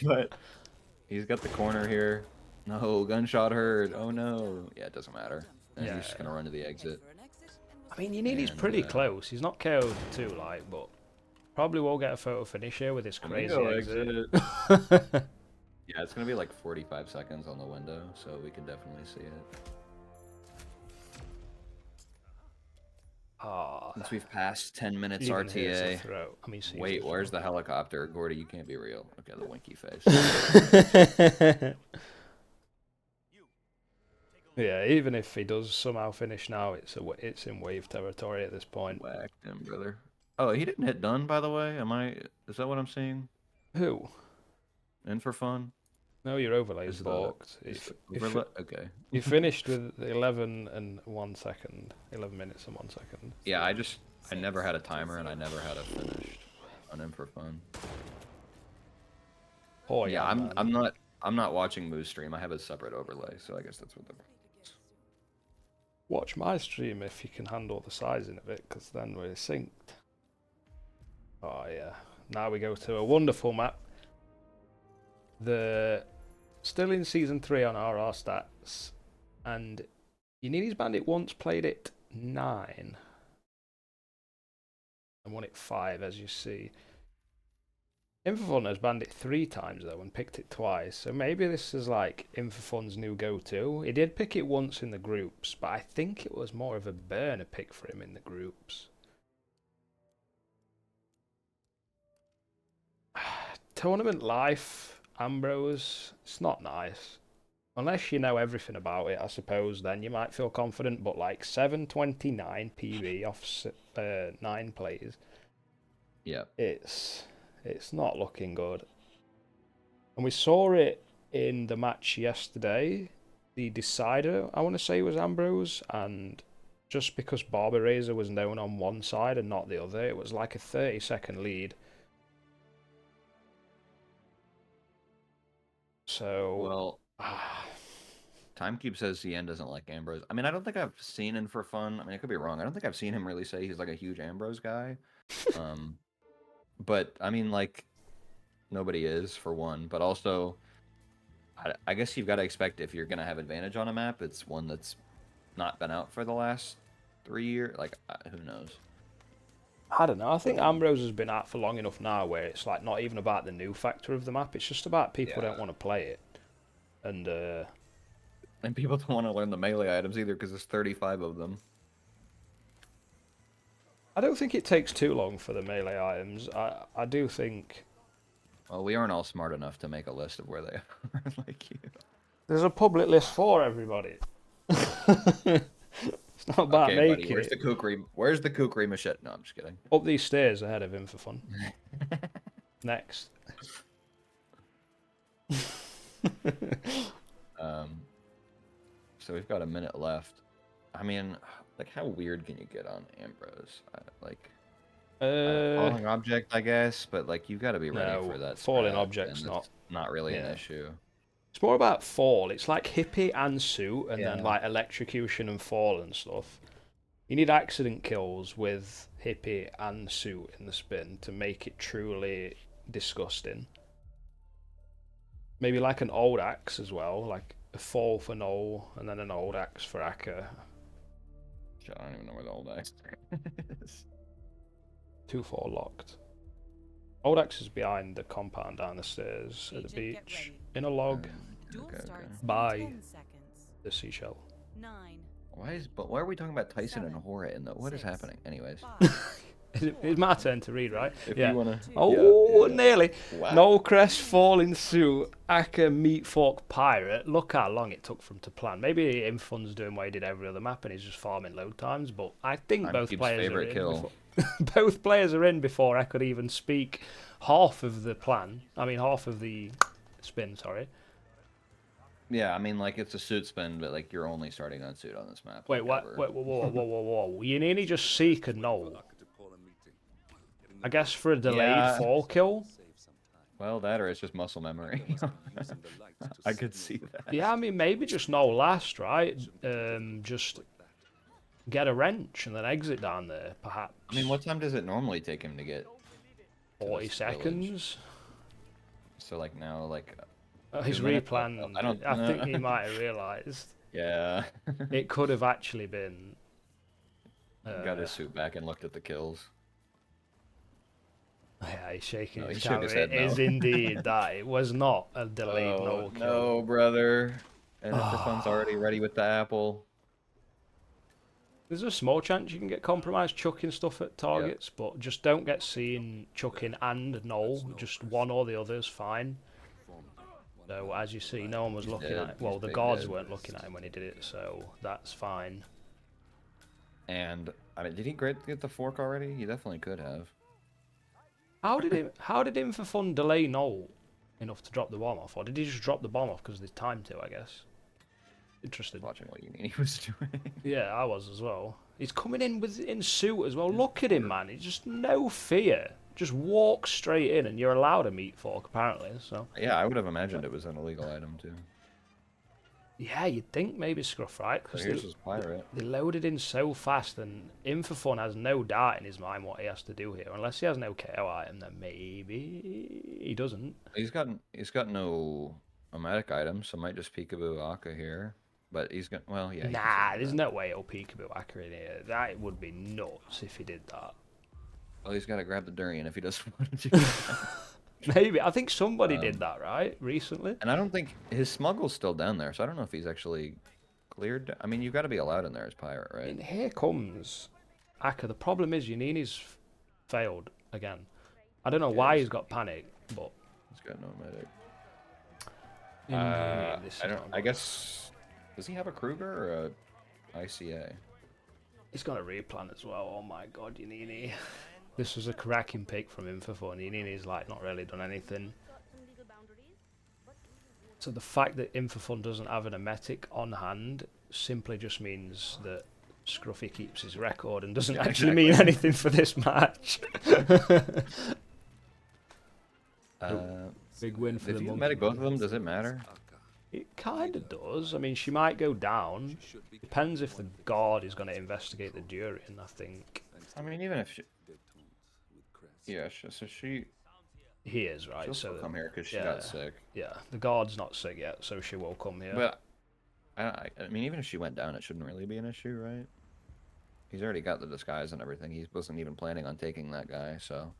But he's got the corner here. No, gunshot heard. Oh no. Yeah, it doesn't matter. And he's just gonna run to the exit. I mean, Yannini's pretty close. He's not KO'd too, like, but probably won't get a photo finish here with this crazy exit. Yeah, it's gonna be like 45 seconds on the window, so we can definitely see it. Since we've passed 10 minutes RTA. I mean, wait, where's the helicopter? Gordy, you can't be real. Okay, the winky face. Yeah, even if he does somehow finish now, it's in wave territory at this point. Whacked him, brother. Oh, he didn't hit done, by the way. Is that what I'm seeing? Who? In4Fun? No, your overlay is balked. Okay. You finished with 11 and 1 second. 11 minutes and 1 second. Yeah, I never had a timer and I never had a finish on In4Fun. Oh yeah, I'm not watching Moo's stream. I have a separate overlay, so I guess that's what the... Watch my stream if you can handle the sizing of it, because then we're synced. Oh yeah. Now we go to a wonderful map. Still in season 3 on RR stats, and Yannini's Bandit once played it 9 and won it 5, as you see. In4Fun has banned it 3 times though and picked it twice, so maybe this is like In4Fun's new go-to. He did pick it once in the groups, but I think it was more of a burner pick for him in the groups. Tournament life, Ambrose, it's not nice. Unless you know everything about it, I suppose, then you might feel confident, but like 729 PB off 9 plays. Yeah. It's not looking good. And we saw it in the match yesterday. The decider, I want to say, was Ambrose, and just because Barber Razor was known on one side and not the other, it was like a 30-second lead. So... Well... Timekeep says CN doesn't like Ambrose. I mean, I don't think I've seen In4Fun. I mean, I could be wrong. I don't think I've seen him really say he's like a huge Ambrose guy. But, I mean, like, nobody is, for one. But also, I guess you've got to expect if you're going to have advantage on a map, it's one that's not been out for the last 3 years. Like, who knows? I don't know. I think Ambrose has been out for long enough now where it's like not even about the new factor of the map. It's just about people don't want to play it. And people don't want to learn the melee items either because there's 35 of them. I don't think it takes too long for the melee items. I do think... Well, we aren't all smart enough to make a list of where they are like you. There's a public list for everybody. It's not about Okay, making buddy, where's it. the kukri? Where's the kukri machete? No, I'm just kidding. Up these stairs ahead of In4Fun. Next. So we've got a minute left. I mean, like, how weird can you get on Ambrose? Falling object, I guess, but like, you've got to be ready No, for that. falling strat, object's and it's not really an issue. It's more about fall. It's like hippie and suit, and then Yeah. like electrocution and fall and stuff. You need accident kills with hippie and suit in the spin to make it truly disgusting. Maybe like an old axe as well, like a fall for Noel, and then an old axe for Akka. Shit, I don't even know where the old axe is. 2-4 locked. Old axe is behind the compound down the stairs at the Agent, get beach. ready. In a log Duel Okay, starts by in 10 seconds. the seashell. 9, Why are we talking about Tyson and 7, Hora in the? What is 6, happening? Anyways. 5, It's my turn to read, right? If Yeah. you wanna. Oh, yeah. nearly. Wow. No crest, falling suit, Akka, meat fork, pirate. Look how long it took for him to plan. Maybe In4Fun's doing what he did every other map and he's just farming load times, but I think I'm both Keeb's players are favorite in kill. before... both players are in before I could even speak half of the plan. I mean, half of the spin, sorry. Yeah, I mean, like, it's a suit spin, but like, you're only starting on suit on this map. Wait, like, what? ever. Wait, whoa. Yannini just seek a null. I guess for a delayed Yeah. fall kill. Well, that or it's just muscle memory. I could see that. Yeah, I mean, maybe just no last, right? Just get a wrench and then exit down there, perhaps. I mean, what time does it normally take him to get? 40 this village? seconds? So like now, like. He's 2 minutes? replanned. I don't. I think he might have realised. Yeah. It could have actually been... Got his suit back and looked at the kills. Yeah, he's shaking No, his he shook his camera. head It is no. indeed that. It was not a delayed no kill. No, brother. And In4Fun's already ready with the apple. There's a small chance you can get compromised chucking stuff at targets, but just don't get seen chucking and null. Just one or the other is fine. So as you see, no one was looking dead. at it. Well, He's the big guards dead. weren't looking at him when he did it, so that's fine. And I mean, did he get the fork already? He definitely could have. How did In4Fun delay null enough to drop the bomb off, or did he just drop the bomb off because there's time to? I guess. Interesting. Watching what Yannini was doing. Yeah, I was as well. He's coming in in suit as well. Look at him, man. He's just no fear. Just walk straight in, and you're allowed a meat fork apparently. So. Yeah, I would have imagined it was an illegal item too. Yeah, you'd think maybe Scruff, right? So Because here's his pirate. they loaded in so fast, and In4Fun has no doubt in his mind what he has to do here. Unless he has no KO item, then maybe he doesn't. He's got no nomadic items, so might just peekaboo Akka here. But he's got well, yeah. Nah, there's no way he'll peekaboo Akka in here. That would be nuts if he did that. Well, he's got to grab the durian if he doesn't want to do that. Maybe. I think somebody did that, right? Recently. And I don't think his smuggle's still down there, so I don't know if he's actually cleared. I mean, you've got to be allowed in there as pirate, right? And here comes Akka. The problem is Yannini's failed again. I don't know why he's got panic, but He's got no medic. this is I don't. not I good. guess. Does he have a Kruger or a ICA? He's got a replan as well. Oh my god, Yannini. This was a cracking pick from In4Fun. Yannini's like not really done anything. So the fact that In4Fun doesn't have an emetic on hand simply just means that Scruffy keeps his record and doesn't Yeah, actually mean anything for this match. Big win for If the you monkey. medic both of them, does it matter? It kind of does. I mean, she might go down. Depends if the guard is going to investigate the durian, I think. I mean, even if she. Yeah, so she. He is, right? She'll So still come here because she yeah. got sick. Yeah, the guard's not sick yet, so she will come here. But I mean, even if she went down, it shouldn't really be an issue, right? He's already got the disguise and everything. He wasn't even planning on taking that guy, so.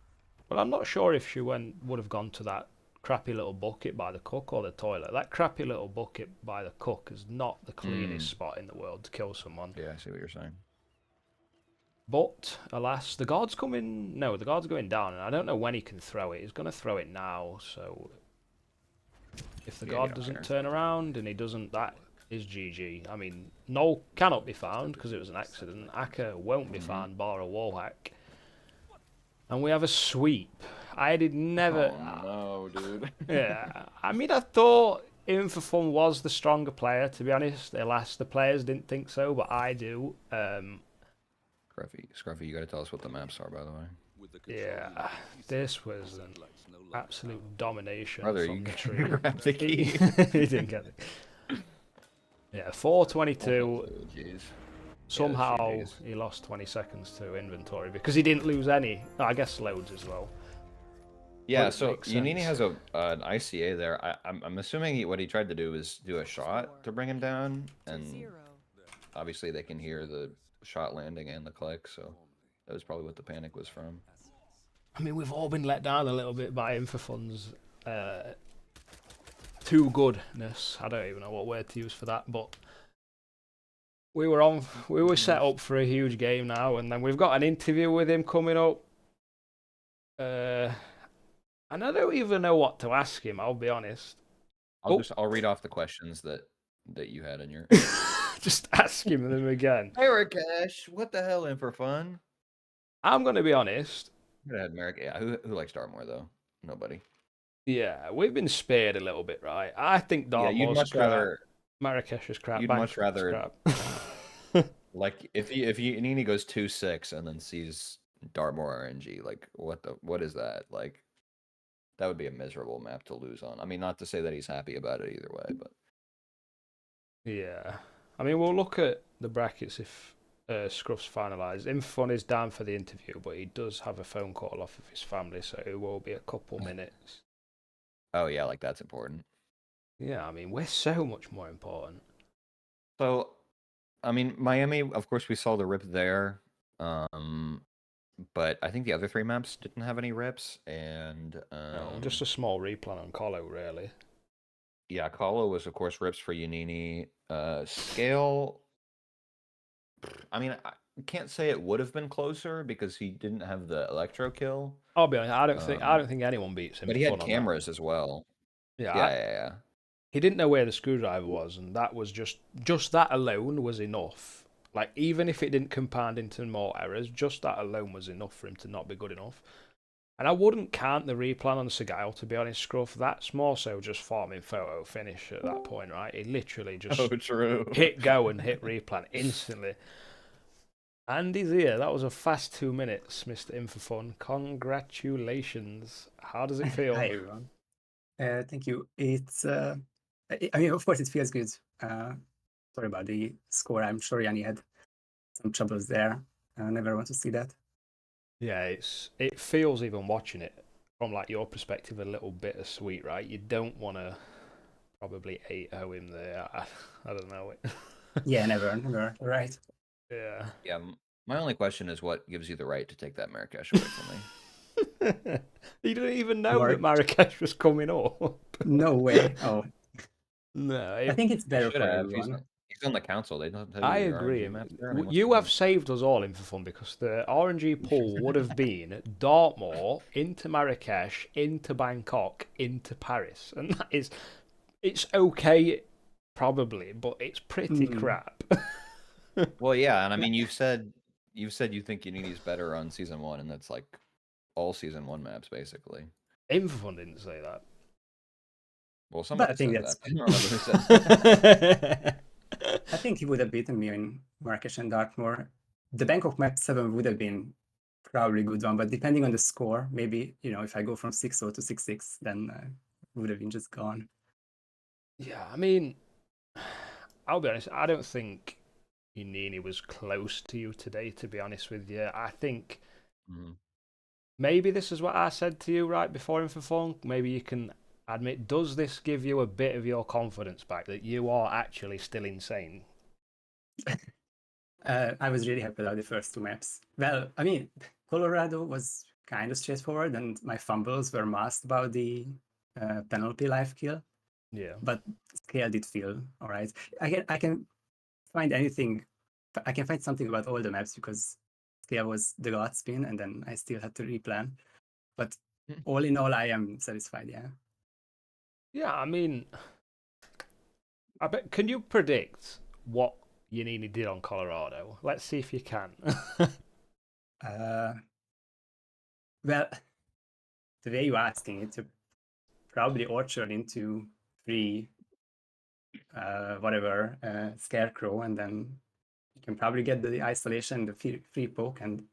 But I'm not sure if she would have gone to that crappy little bucket by the cook or the toilet. That crappy little bucket by the cook is not the cleanest spot in the world to kill someone. Yeah, I see what you're saying. But alas, the guard's coming. No, the guard's going down, and I don't know when he can throw it. He's going to throw it now. So if the guard doesn't turn around and he doesn't, that is GG. I mean, Noel cannot be found because it was an accident. Aka won't be found bar a wall hack. And we have a sweep. I did never. Oh, no, dude. Yeah, I mean, I thought In4Fun was the stronger player. To be honest, alas, the players didn't think so, but I do. Scruffy, you gotta tell us what the maps are, by the way. Yeah, this was an absolute domination Brother, from you the tree. grabbed the key. He didn't get it. Yeah, 422. Oh, jeez. Somehow Yeah, he lost 20 seconds to inventory because he didn't lose any. No, I guess loads as well. Yeah, it so makes Yannini sense. has an ICA there. I'm assuming what he tried to do is do a shot to bring him down, and 0. obviously they can hear the shot landing and the click, so that was probably what the panic was from. I mean, we've all been let down a little bit by In4Fun's too goodness. I don't even know what word to use for that, but we were set up for a huge game now, and then we've got an interview with him coming up. And I don't even know what to ask him, I'll be honest. I'll read off the questions that you had in your. Just ask him them again. Hey, Rakesh, what the hell, In4Fun? I'm going to be honest. Go ahead, Merrick. Yeah, who likes Dartmoor though? Nobody. Yeah, we've been spared a little bit, right? I think Dartmoor's Yeah, you'd much crap. rather. Marrakesh is crap. You'd much Bangkok's rather. crap. Like if Yannini goes 2-6 and then sees Dartmoor RNG, like what is that? Like that would be a miserable map to lose on. I mean, not to say that he's happy about it either way, but Yeah. I mean, we'll look at the brackets if Scruff's finalised. In4Fun is down for the interview, but he does have a phone call off of his family, so it will be a couple minutes. oh yeah, like that's important. Yeah, I mean, we're so much more important. So, I mean, Miami, of course, we saw the rip there, but I think the other 3 maps didn't have any rips, and No, just a small replan on Colo, really. yeah, Kalo was of course rips for Yannini. Scale, I mean, I can't say it would have been closer because he didn't have the electro kill. I'll be honest, I don't think anyone beats him. But he had cameras as well. Yeah, Yeah. he didn't know where the screwdriver was, and that was just that alone was enough. Like, even if it didn't compound into more errors, just that alone was enough for him to not be good enough. And I wouldn't count the replan on Segail, to be honest, Scruff. That's more so just farming photo finish at that point, right? He literally just true. hit go and hit replan instantly. And he's here. That was a fast 2 minutes, Mr. In4Fun. Congratulations. How does it feel? Hi, everyone. Thank you. It's, I mean, of course, it feels good. Sorry about the score. I'm sure Yanni had some troubles there. I never want to see that. Yeah, it feels, even watching it from like your perspective, a little bittersweet, right? You don't want to probably 8-0 him there. I don't know it. Yeah, never. Right. Yeah. Yeah, my only question is what gives you the right to take that Marrakesh away from me? You didn't even know that Marrakesh was coming up. No way. Oh, No, I think it's better Should for have. everyone. He's on the council. They don't tell you I the agree. RNG maps there. I mean, what's You going have on? saved us all In4Fun because the RNG pool would have been Dartmoor into Marrakesh, into Bangkok, into Paris, and it's okay, probably, but it's pretty crap. Well, yeah, and I mean, you've said you think Yannini's better on season 1, and that's like all season 1 maps basically. In4Fun didn't say that. Well, But somebody I think said that's. that. I don't remember who said that. I think he would have beaten me in Marrakesh and Dartmoor. The Bangkok map 7 would have been probably a good one, but depending on the score, maybe, if I go from 6-0 to 6-6, then would have been just gone. Yeah, I mean, I'll be honest, I don't think Yannini was close to you today, to be honest with you. I think maybe this is what I said to you right before In4Fun. Maybe you can admit, does this give you a bit of your confidence back that you are actually still insane? I was really happy about the first two maps. Well, I mean, Colorado was kind of straightforward, and my fumbles were masked about the penalty life kill. Yeah. But scale did feel all right. I can find anything. I can find something about all the maps because scale was the god spin, and then I still had to replan. But all in all, I am satisfied. Yeah. Yeah, I mean, I bet. Can you predict what Yannini did on Colorado? Let's see if you can. Uh, well, the way you're asking it, probably orchard into free whatever scarecrow, and then you can probably get the isolation, the free poke, and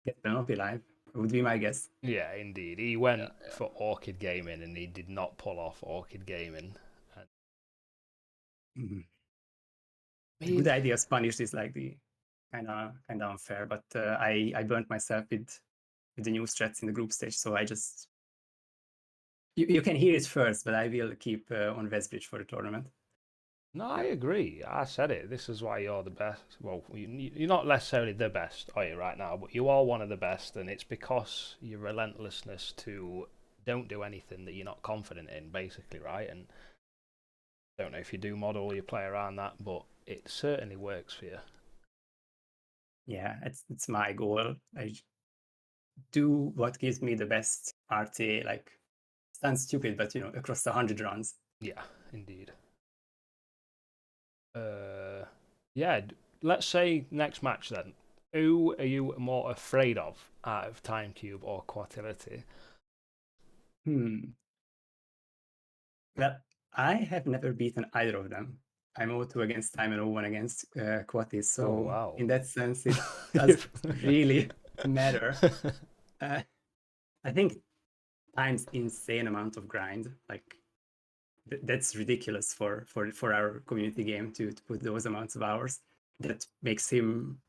get penalty live. Would be my guess. Yeah, indeed. He went Yeah. for Orchid Gaming and he did not pull off Orchid Gaming. Mhm. I The good mean, idea of punish is like the kind of unfair, but I burnt myself with the new strats in the group stage, so I just you can hear it first, but I will keep on Westbridge for the tournament. no, I agree. I said it. This is why you're the best. Well, you're not necessarily the best, are you, right now? But you are one of the best, and it's because your relentlessness to don't do anything that you're not confident in, basically, right? And I don't know if you do model, you play around that, but it certainly works for you. Yeah, it's my goal. I do what gives me the best RTA. Like, sounds stupid, but across 100 runs. Yeah, indeed. Yeah. Let's say next match then. Who are you more afraid of out of Time Cube or Quatility? Well, I have never beaten either of them. I'm 0-2 against Time and 0-1 against Quatis, Oh so wow! in that sense, it doesn't really matter. I think Time's insane amount of grind, like that's ridiculous for our community game to put those amounts of hours. That makes him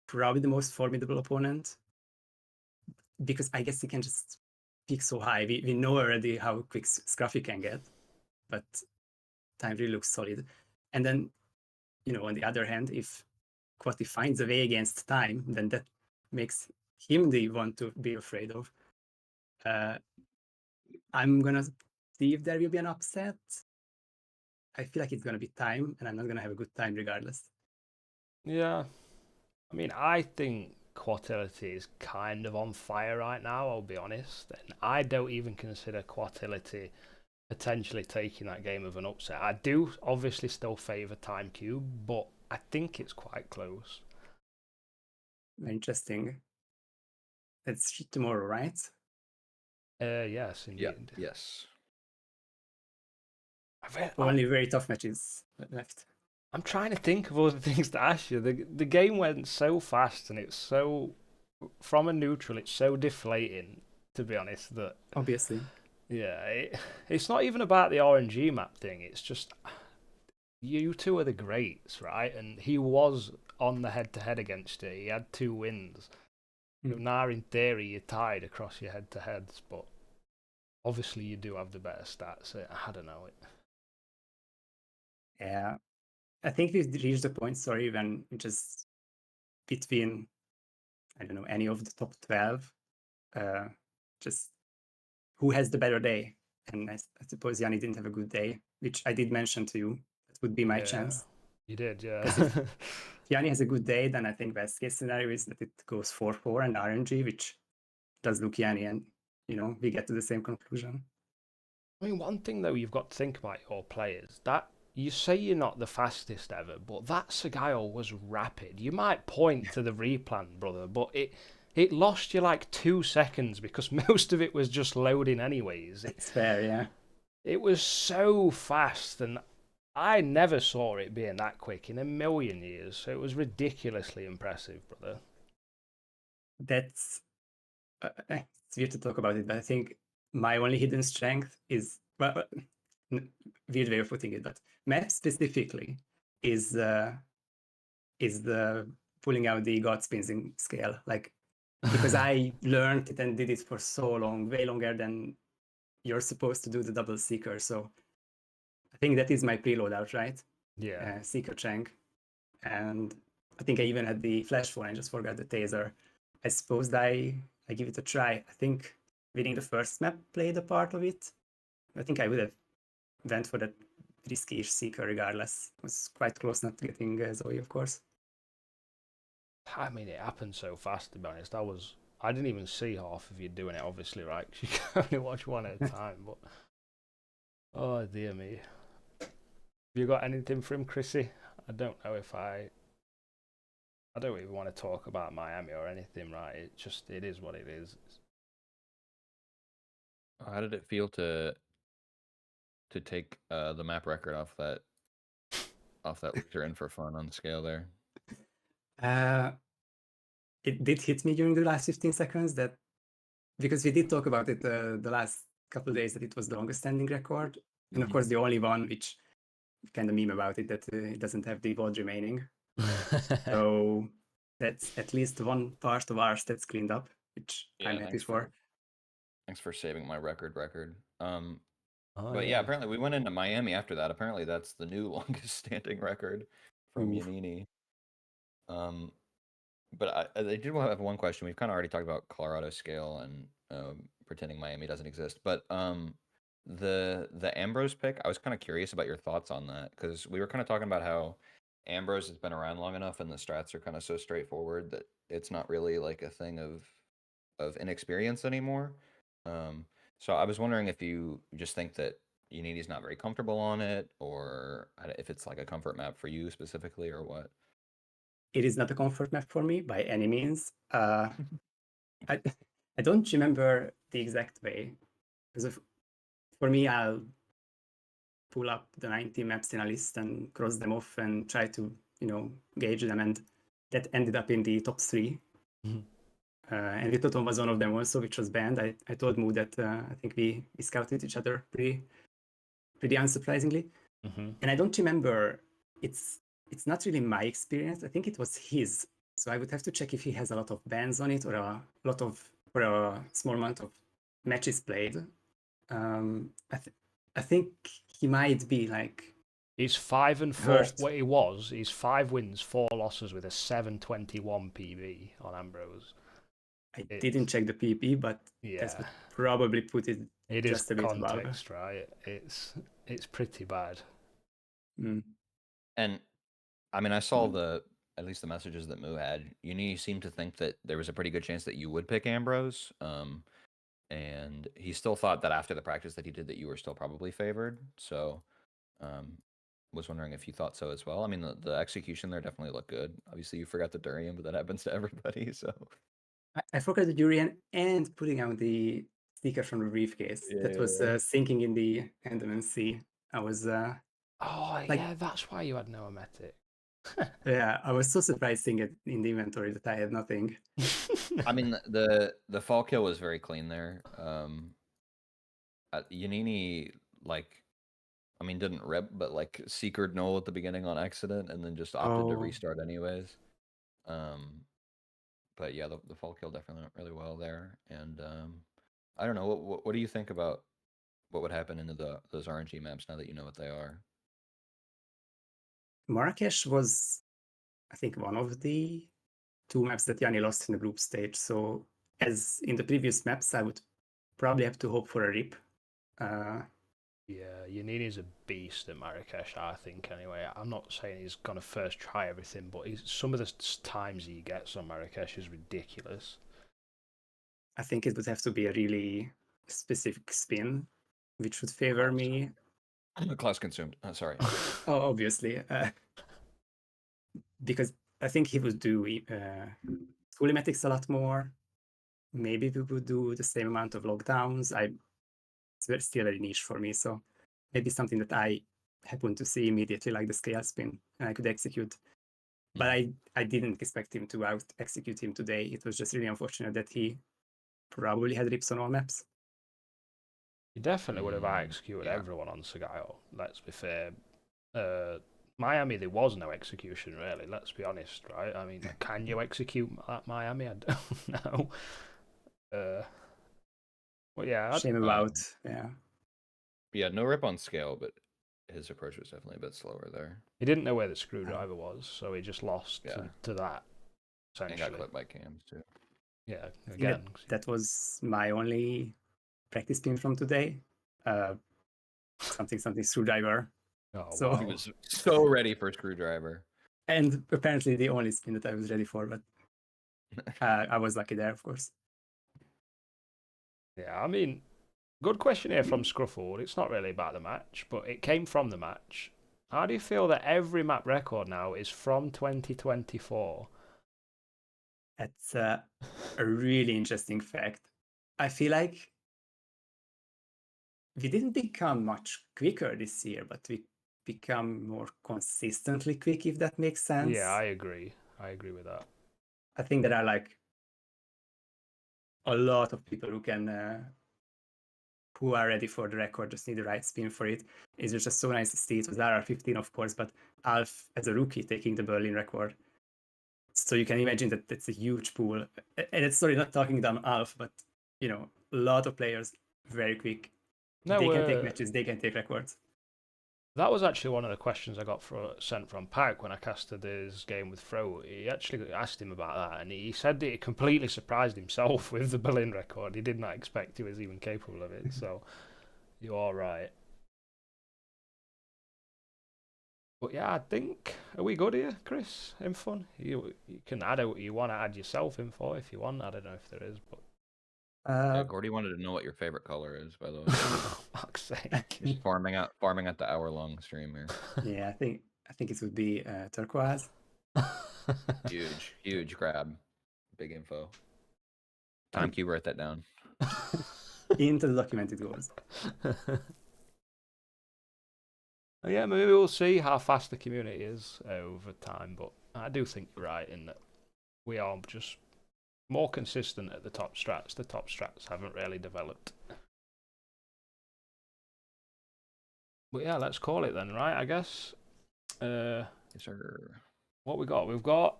probably the most formidable opponent because I guess he can just peak so high. We know already how quick Scruffy can get, but Time really looks solid. And then, on the other hand, if Quati finds a way against Time, then that makes him the one to be afraid of. I'm gonna see if there will be an upset. I feel like it's gonna be Time, and I'm not gonna have a good time regardless. Yeah, I mean, I think Quatility is kind of on fire right now, I'll be honest. And I don't even consider Quatility potentially taking that game of an upset. I do obviously still favour Time Cube, but I think it's quite close. Interesting. It's tomorrow, right? Yes, Yeah. indeed. Yes. Only very tough matches left. I'm trying to think of other things to ask you. The game went so fast and it's so, from a neutral, it's so deflating, to be honest, that Obviously. yeah, it's not even about the RNG map thing. It's just you two are the greats, right? And he was on the head-to-head against you. He had 2 wins. So now, in theory, you're tied across your head-to-heads, but obviously you do have the better stats. I don't know. Yeah. I think we've reached the point, sorry, when just between, I don't know, any of the top 12, just who has the better day. And I suppose Yanni didn't have a good day, which I did mention to you. That would be my Yeah, chance. you did, yeah. Because if Yanni has a good day, then I think best case scenario is that it goes 4-4 and RNG, which does look Yanni, and we get to the same conclusion. I mean, one thing though you've got to think about your players. That you say you're not the fastest ever, but that Sagaio was rapid. You might point to the replan, brother, but it lost you like 2 seconds because most of it was just loading anyways. It's fair, yeah. It was so fast, and I never saw it being that quick in a million years. So it was ridiculously impressive, brother. That's it's weird to talk about it, but I think my only hidden strength is weird way of putting it, but map specifically is the pulling out the god spins in scale, like because I learned it and did it for so long, way longer than you're supposed to do the double seeker. So I think that is my preload out, right? Yeah. Seeker Chang, and I think I even had the flash phone and just forgot the taser. I suppose I give it a try. I think winning the first map played a part of it. I think I would have went for that risky-ish seeker regardless. It was quite close not getting Zoe, of course. I mean, it happened so fast, to be honest. I didn't even see half of you doing it, obviously, right? 'Cause you can only watch one at a time. But oh dear me, have you got anything from Chrissy? I don't know if I don't even want to talk about Miami or anything, right? It is what it is. How did it feel to take the map record off that loser In4Fun on the scale there? It did hit me during the last 15 seconds that because we did talk about it the last couple of days that it was the longest standing record, and of course the only one which kind of meme about it that it doesn't have the VOD remaining. So that's at least one part of our stats cleaned up, which I'm happy for. Thanks for saving my record. Oh, But yeah, apparently we went into Miami after that. Apparently that's the new longest standing record from Oof. Yannini. But I did have one question. We've kind of already talked about Colorado scale and pretending Miami doesn't exist. But the Ambrose pick, I was kind of curious about your thoughts on that because we were kind of talking about how Ambrose has been around long enough and the strats are kind of so straightforward that it's not really like a thing of inexperience anymore. So I was wondering if you just think that Unini's not very comfortable on it, or if it's like a comfort map for you specifically, or what. It is not a comfort map for me by any means. I I don't remember the exact way because for me I'll pull up the 90 maps in a list and cross them off and try to gauge them, and that ended up in the top 3. And Vitoton was one of them also, which was banned. I told Moo that I think we scouted each other pretty unsurprisingly. And I don't remember, it's not really my experience. I think it was his. So I would have to check if he has a lot of bans on it or a small amount of matches played. I think he might be like. He's 5-4. What he was, he's 5 wins, 4 losses with a 721 PB on Ambrose. I didn't check the PP, but that's what probably put it. It just is a bit context, right? It's pretty bad. And I mean, I saw at least the messages that Moo had. You seemed to think that there was a pretty good chance that you would pick Ambrose. And he still thought that after the practice that he did that you were still probably favored. So was wondering if you thought so as well. I mean, the execution there definitely looked good. Obviously, you forgot the durian, but that happens to everybody. So I forgot the durian and putting out the sticker from the briefcase that was sinking in the Andaman Sea. I was yeah, that's why you had no emetic. Yeah, I was so surprised seeing it in the inventory that I had nothing. I mean, the fall kill was very clean there. Yannini, didn't rip, but seekered null at the beginning on accident, and then just opted to restart anyways. But yeah, the fall kill definitely went really well there. And I don't know, what do you think about what would happen into those RNG maps now that you know what they are? Marrakesh was, I think, one of the 2 maps that Yanni lost in the group stage. So as in the previous maps, I would probably have to hope for a rip. Yeah, Yannini's a beast at Marrakesh, I think, anyway. I'm not saying he's going to first try everything, but some of the times he gets on Marrakesh is ridiculous. I think it would have to be a really specific spin, which would favor me. Class consumed. Sorry. Obviously. Because I think he would do schoolmatics a lot more. Maybe we would do the same amount of lockdowns. It's still very niche for me, so maybe something that I happen to see immediately, like the scale spin, and I could execute. But I didn't expect him to out execute him today. It was just really unfortunate that he probably had rips on all maps. He definitely would have executed everyone on Sagayo, let's be fair. Miami, there was no execution, really, let's be honest, right? I mean, can you execute at Miami? I don't know. Well, yeah. Shame about, yeah. Yeah, no rip on scale, but his approach was definitely a bit slower there. He didn't know where the screwdriver was, so he just lost Yeah. to that. And got Essentially, clipped by cams too. yeah. I think Again, that was my only practice spin from today. Something screwdriver. oh So- wow. He was so ready for screwdriver. And apparently the only spin that I was ready for, but I was lucky there, of course. Yeah, I mean, good question here from Scruffled. It's not really about the match, but it came from the match. How do you feel that every map record now is from 2024? That's a really interesting fact. I feel like we didn't become much quicker this year, but we become more consistently quick, if that makes sense. Yeah, I agree. I agree with that. I think there are like a lot of people who are ready for the record, just need the right spin for it. It's just so nice to see. It was RR15, of course, but Alf as a rookie taking the Berlin record. So you can imagine that it's a huge pool. And it's sorry, not talking down Alf, but you know, a lot of players very quick. No, they can take matches, they can take records. that was actually one of the questions I got sent from Pag when I casted his game with Fro. He actually asked him about that, and he said that he completely surprised himself with the Berlin record. He did not expect he was even capable of it, so you are right. But yeah, I think, are we good here, Chris? In4Fun? You can add what you want to add yourself in4 if you want. I don't know if there is, but Yeah, Gordy wanted to know what your favorite color is, by the way. for fuck's sake. He's farming out the hour-long stream here. Yeah, I think it would be turquoise. Huge grab. Big info. Time cube, write that down. Into the document it goes. Yeah, maybe we'll see how fast the community is over time, but I do think you're right in that we are just more consistent at the top strats. The top strats haven't really developed. But yeah, let's call it then, right? I guess. Yes, sir. What we got? We've got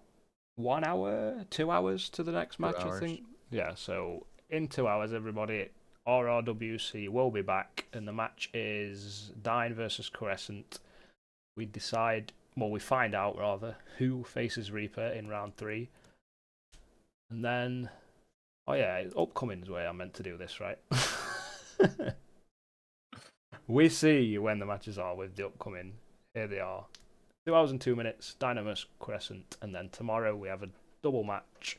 1 hour, 2 hours to the next match, I hours. think. Yeah, so in 2 hours, everybody, RRWC will be back, and the match is Dine versus Crescent. We find out rather who faces Reaper in round 3, and then, oh yeah, upcoming is where I meant to do this, right? We see when the matches are with the upcoming. Here they are. 2 hours and 2 minutes, Dynamus Crescent, and then tomorrow we have a double match,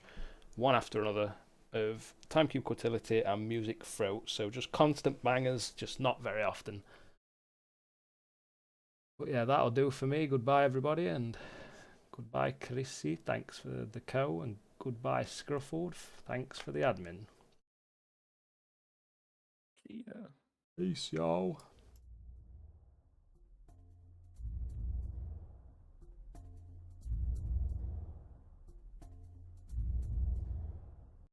one after another, of Timecube Quotility and Music Throat. So just constant bangers, just not very often. But yeah, that'll do for me. Goodbye, everybody, and goodbye, Chrissy. Thanks for the co, and goodbye, Scruffled. Thanks for the admin. Yeah. Peace, y'all.